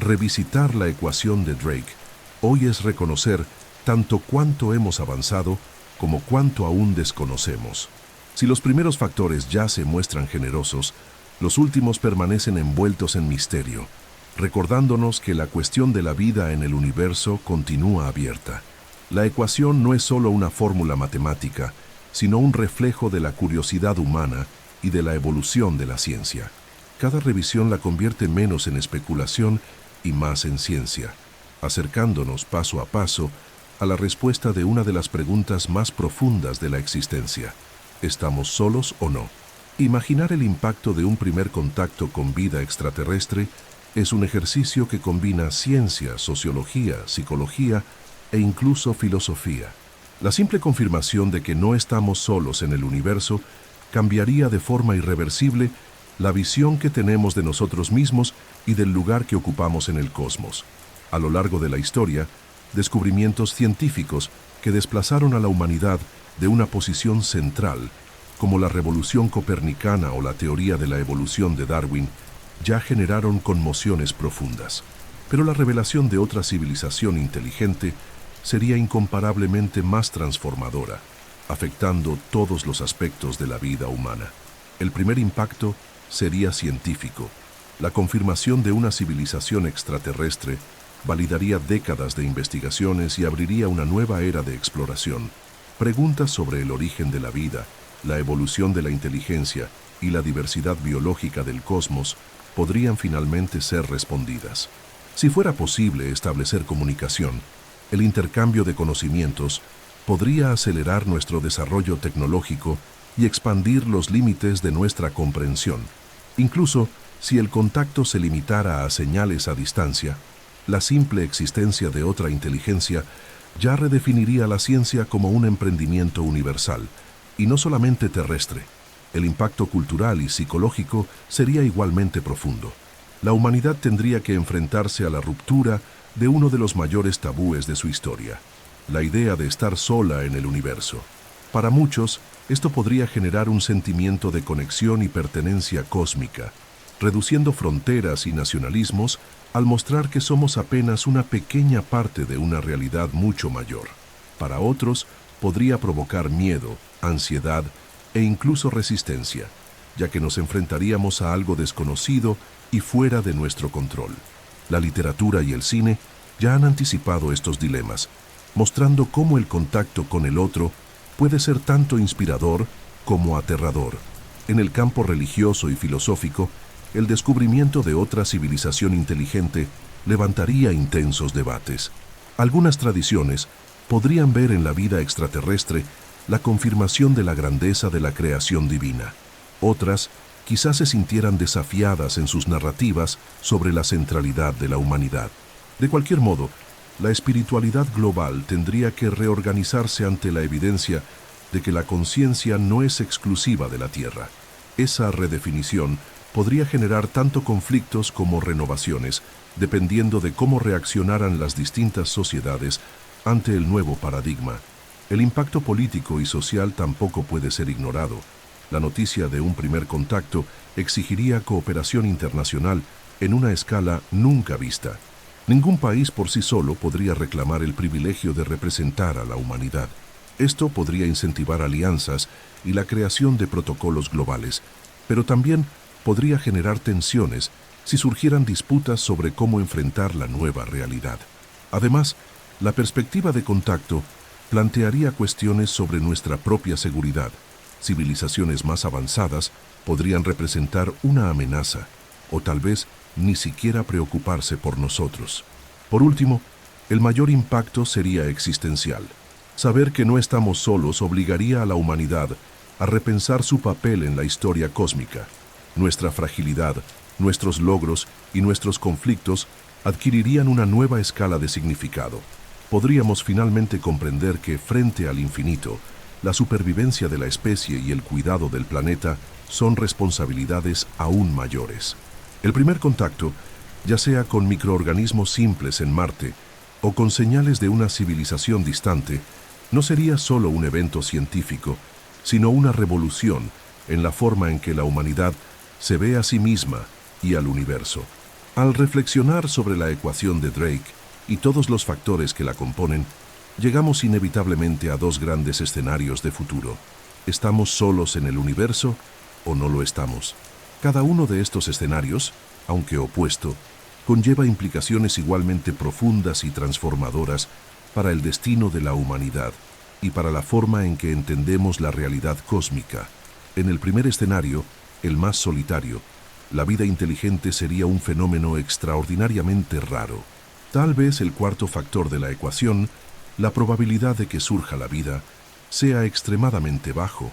Revisitar la ecuación de Drake hoy es reconocer tanto cuánto hemos avanzado como cuánto aún desconocemos. Si los primeros factores ya se muestran generosos, los últimos permanecen envueltos en misterio, recordándonos que la cuestión de la vida en el universo continúa abierta. La ecuación no es solo una fórmula matemática, sino un reflejo de la curiosidad humana y de la evolución de la ciencia. Cada revisión la convierte menos en especulación y más en ciencia, acercándonos paso a paso a la respuesta de una de las preguntas más profundas de la existencia: ¿estamos solos o no? Imaginar el impacto de un primer contacto con vida extraterrestre es un ejercicio que combina ciencia, sociología, psicología e incluso filosofía. La simple confirmación de que no estamos solos en el universo cambiaría de forma irreversible la visión que tenemos de nosotros mismos y del lugar que ocupamos en el cosmos. A lo largo de la historia, descubrimientos científicos que desplazaron a la humanidad de una posición central, como la revolución copernicana o la teoría de la evolución de Darwin, ya generaron conmociones profundas. Pero la revelación de otra civilización inteligente sería incomparablemente más transformadora, afectando todos los aspectos de la vida humana. El primer impacto sería científico. La confirmación de una civilización extraterrestre validaría décadas de investigaciones y abriría una nueva era de exploración. Preguntas sobre el origen de la vida, la evolución de la inteligencia y la diversidad biológica del cosmos podrían finalmente ser respondidas. Si fuera posible establecer comunicación, el intercambio de conocimientos podría acelerar nuestro desarrollo tecnológico y expandir los límites de nuestra comprensión. Incluso si el contacto se limitara a señales a distancia, la simple existencia de otra inteligencia ya redefiniría la ciencia como un emprendimiento universal, y no solamente terrestre. El impacto cultural y psicológico sería igualmente profundo. La humanidad tendría que enfrentarse a la ruptura de uno de los mayores tabúes de su historia, la idea de estar sola en el universo. Para muchos, esto podría generar un sentimiento de conexión y pertenencia cósmica, reduciendo fronteras y nacionalismos al mostrar que somos apenas una pequeña parte de una realidad mucho mayor. Para otros, podría provocar miedo, ansiedad e incluso resistencia, ya que nos enfrentaríamos a algo desconocido y fuera de nuestro control. La literatura y el cine ya han anticipado estos dilemas, mostrando cómo el contacto con el otro puede ser tanto inspirador como aterrador. En el campo religioso y filosófico, el descubrimiento de otra civilización inteligente levantaría intensos debates. Algunas tradiciones podrían ver en la vida extraterrestre la confirmación de la grandeza de la creación divina. Otras quizás se sintieran desafiadas en sus narrativas sobre la centralidad de la humanidad. De cualquier modo, la espiritualidad global tendría que reorganizarse ante la evidencia de que la conciencia no es exclusiva de la Tierra. Esa redefinición podría generar tanto conflictos como renovaciones, dependiendo de cómo reaccionaran las distintas sociedades ante el nuevo paradigma. El impacto político y social tampoco puede ser ignorado. La noticia de un primer contacto exigiría cooperación internacional en una escala nunca vista. Ningún país por sí solo podría reclamar el privilegio de representar a la humanidad. Esto podría incentivar alianzas y la creación de protocolos globales, pero también podría generar tensiones si surgieran disputas sobre cómo enfrentar la nueva realidad. Además, la perspectiva de contacto plantearía cuestiones sobre nuestra propia seguridad. Civilizaciones más avanzadas podrían representar una amenaza, o tal vez ni siquiera preocuparse por nosotros. Por último, el mayor impacto sería existencial. Saber que no estamos solos obligaría a la humanidad a repensar su papel en la historia cósmica. Nuestra fragilidad, nuestros logros y nuestros conflictos adquirirían una nueva escala de significado. Podríamos finalmente comprender que, frente al infinito, la supervivencia de la especie y el cuidado del planeta son responsabilidades aún mayores. El primer contacto, ya sea con microorganismos simples en Marte o con señales de una civilización distante, no sería solo un evento científico, sino una revolución en la forma en que la humanidad se ve a sí misma y al universo. Al reflexionar sobre la ecuación de Drake y todos los factores que la componen, llegamos inevitablemente a dos grandes escenarios de futuro. ¿Estamos solos en el universo o no lo estamos? Cada uno de estos escenarios, aunque opuesto, conlleva implicaciones igualmente profundas y transformadoras para el destino de la humanidad y para la forma en que entendemos la realidad cósmica. En el primer escenario, el más solitario, la vida inteligente sería un fenómeno extraordinariamente raro. Tal vez el cuarto factor de la ecuación, la probabilidad de que surja la vida, sea extremadamente bajo,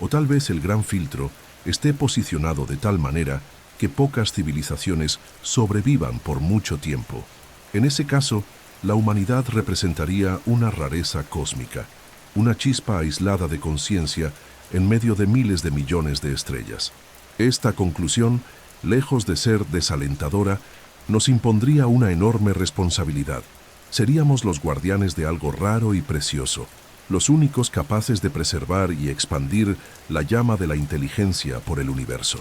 o tal vez el gran filtro esté posicionado de tal manera que pocas civilizaciones sobrevivan por mucho tiempo. En ese caso, la humanidad representaría una rareza cósmica, una chispa aislada de conciencia en medio de miles de millones de estrellas. Esta conclusión, lejos de ser desalentadora, nos impondría una enorme responsabilidad. Seríamos los guardianes de algo raro y precioso, los únicos capaces de preservar y expandir la llama de la inteligencia por el universo.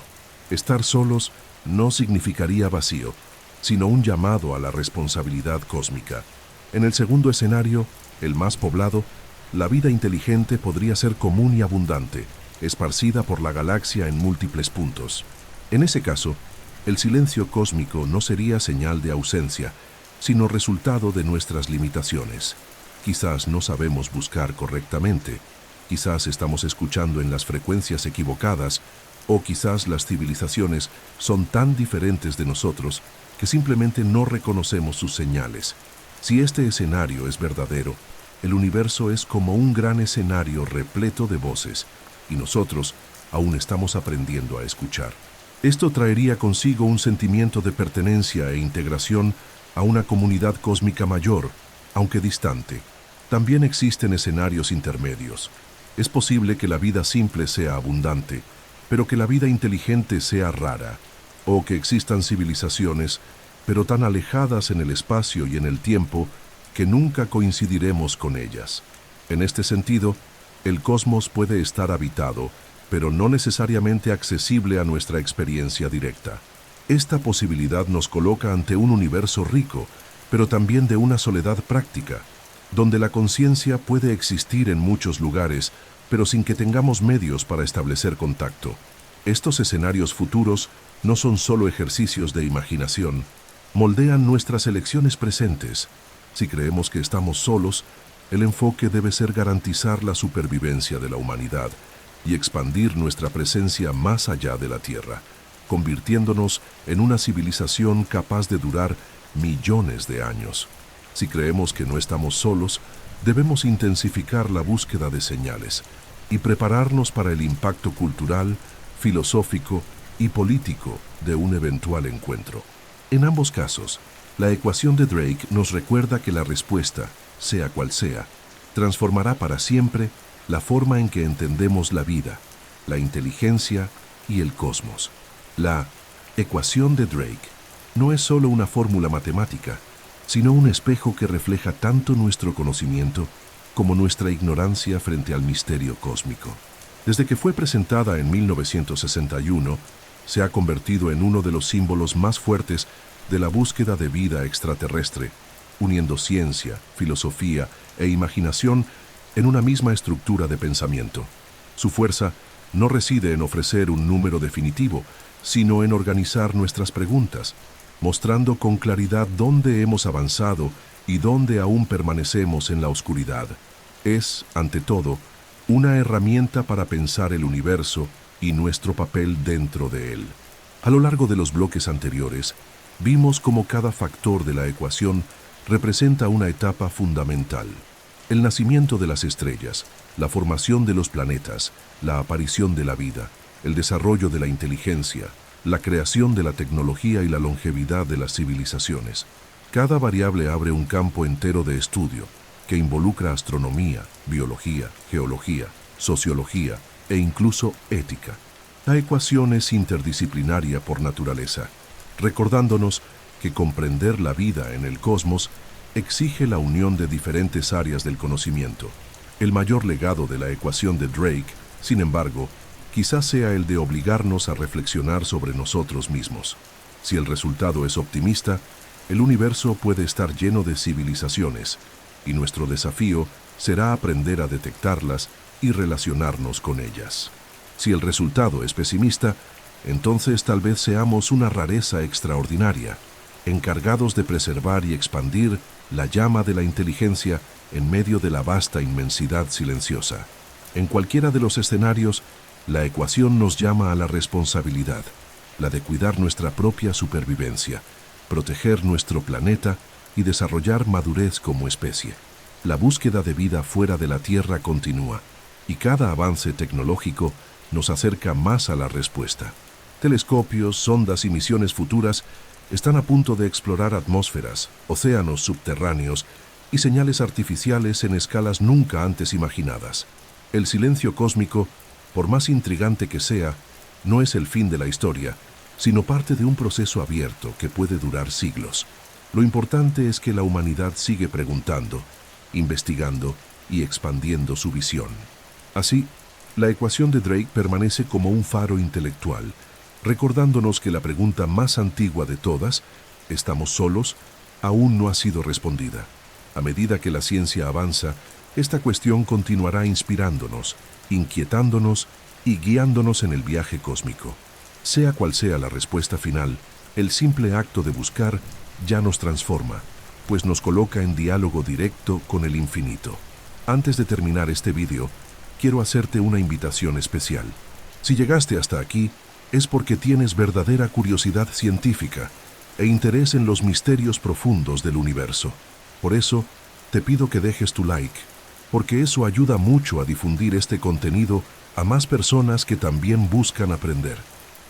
Estar solos no significaría vacío, sino un llamado a la responsabilidad cósmica. En el segundo escenario, el más poblado, la vida inteligente podría ser común y abundante, esparcida por la galaxia en múltiples puntos. En ese caso, el silencio cósmico no sería señal de ausencia, sino resultado de nuestras limitaciones. Quizás no sabemos buscar correctamente, quizás estamos escuchando en las frecuencias equivocadas, o quizás las civilizaciones son tan diferentes de nosotros que simplemente no reconocemos sus señales. Si este escenario es verdadero, el universo es como un gran escenario repleto de voces, y nosotros aún estamos aprendiendo a escuchar. Esto traería consigo un sentimiento de pertenencia e integración a una comunidad cósmica mayor, aunque distante. También existen escenarios intermedios. Es posible que la vida simple sea abundante, pero que la vida inteligente sea rara, o que existan civilizaciones, pero tan alejadas en el espacio y en el tiempo que nunca coincidiremos con ellas. En este sentido, el cosmos puede estar habitado, pero no necesariamente accesible a nuestra experiencia directa. Esta posibilidad nos coloca ante un universo rico, pero también de una soledad práctica, donde la conciencia puede existir en muchos lugares, pero sin que tengamos medios para establecer contacto. Estos escenarios futuros no son solo ejercicios de imaginación, moldean nuestras elecciones presentes. Si creemos que estamos solos, el enfoque debe ser garantizar la supervivencia de la humanidad y expandir nuestra presencia más allá de la Tierra, convirtiéndonos en una civilización capaz de durar millones de años. Si creemos que no estamos solos, debemos intensificar la búsqueda de señales y prepararnos para el impacto cultural, filosófico y político de un eventual encuentro. En ambos casos, la ecuación de Drake nos recuerda que la respuesta, sea cual sea, transformará para siempre la forma en que entendemos la vida, la inteligencia y el cosmos. La ecuación de Drake no es solo una fórmula matemática, sino un espejo que refleja tanto nuestro conocimiento como nuestra ignorancia frente al misterio cósmico. Desde que fue presentada en 1961, se ha convertido en uno de los símbolos más fuertes de la búsqueda de vida extraterrestre, uniendo ciencia, filosofía e imaginación en una misma estructura de pensamiento. Su fuerza no reside en ofrecer un número definitivo, sino en organizar nuestras preguntas, mostrando con claridad dónde hemos avanzado y dónde aún permanecemos en la oscuridad. Es, ante todo, una herramienta para pensar el universo y nuestro papel dentro de él. A lo largo de los bloques anteriores, vimos cómo cada factor de la ecuación representa una etapa fundamental. El nacimiento de las estrellas, la formación de los planetas, la aparición de la vida, el desarrollo de la inteligencia, la creación de la tecnología y la longevidad de las civilizaciones. Cada variable abre un campo entero de estudio que involucra astronomía, biología, geología, sociología e incluso ética. La ecuación es interdisciplinaria por naturaleza, recordándonos que comprender la vida en el cosmos exige la unión de diferentes áreas del conocimiento. El mayor legado de la ecuación de Drake, sin embargo, quizás sea el de obligarnos a reflexionar sobre nosotros mismos. Si el resultado es optimista, el universo puede estar lleno de civilizaciones, y nuestro desafío será aprender a detectarlas y relacionarnos con ellas. Si el resultado es pesimista, entonces tal vez seamos una rareza extraordinaria, encargados de preservar y expandir la llama de la inteligencia en medio de la vasta inmensidad silenciosa. En cualquiera de los escenarios, la ecuación nos llama a la responsabilidad, la de cuidar nuestra propia supervivencia, proteger nuestro planeta y desarrollar madurez como especie. La búsqueda de vida fuera de la Tierra continúa, y cada avance tecnológico nos acerca más a la respuesta. Telescopios, sondas y misiones futuras están a punto de explorar atmósferas, océanos subterráneos y señales artificiales en escalas nunca antes imaginadas. El silencio cósmico, por más intrigante que sea, no es el fin de la historia, sino parte de un proceso abierto que puede durar siglos. Lo importante es que la humanidad sigue preguntando, investigando y expandiendo su visión. Así, la ecuación de Drake permanece como un faro intelectual, recordándonos que la pregunta más antigua de todas, ¿estamos solos?, aún no ha sido respondida. A medida que la ciencia avanza, esta cuestión continuará inspirándonos, inquietándonos y guiándonos en el viaje cósmico. Sea cual sea la respuesta final, el simple acto de buscar ya nos transforma, pues nos coloca en diálogo directo con el infinito. Antes de terminar este vídeo, quiero hacerte una invitación especial. Si llegaste hasta aquí, es porque tienes verdadera curiosidad científica e interés en los misterios profundos del universo. Por eso, te pido que dejes tu like, porque eso ayuda mucho a difundir este contenido a más personas que también buscan aprender.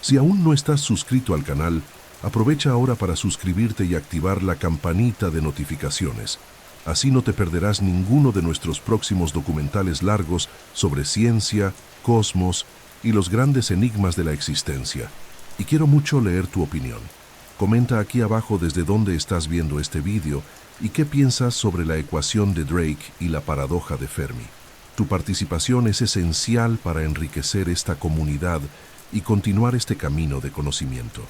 Si aún no estás suscrito al canal, aprovecha ahora para suscribirte y activar la campanita de notificaciones. Así no te perderás ninguno de nuestros próximos documentales largos sobre ciencia, cosmos y los grandes enigmas de la existencia. Y quiero mucho leer tu opinión. Comenta aquí abajo desde dónde estás viendo este vídeo y qué piensas sobre la ecuación de Drake y la paradoja de Fermi. Tu participación es esencial para enriquecer esta comunidad y continuar este camino de conocimiento.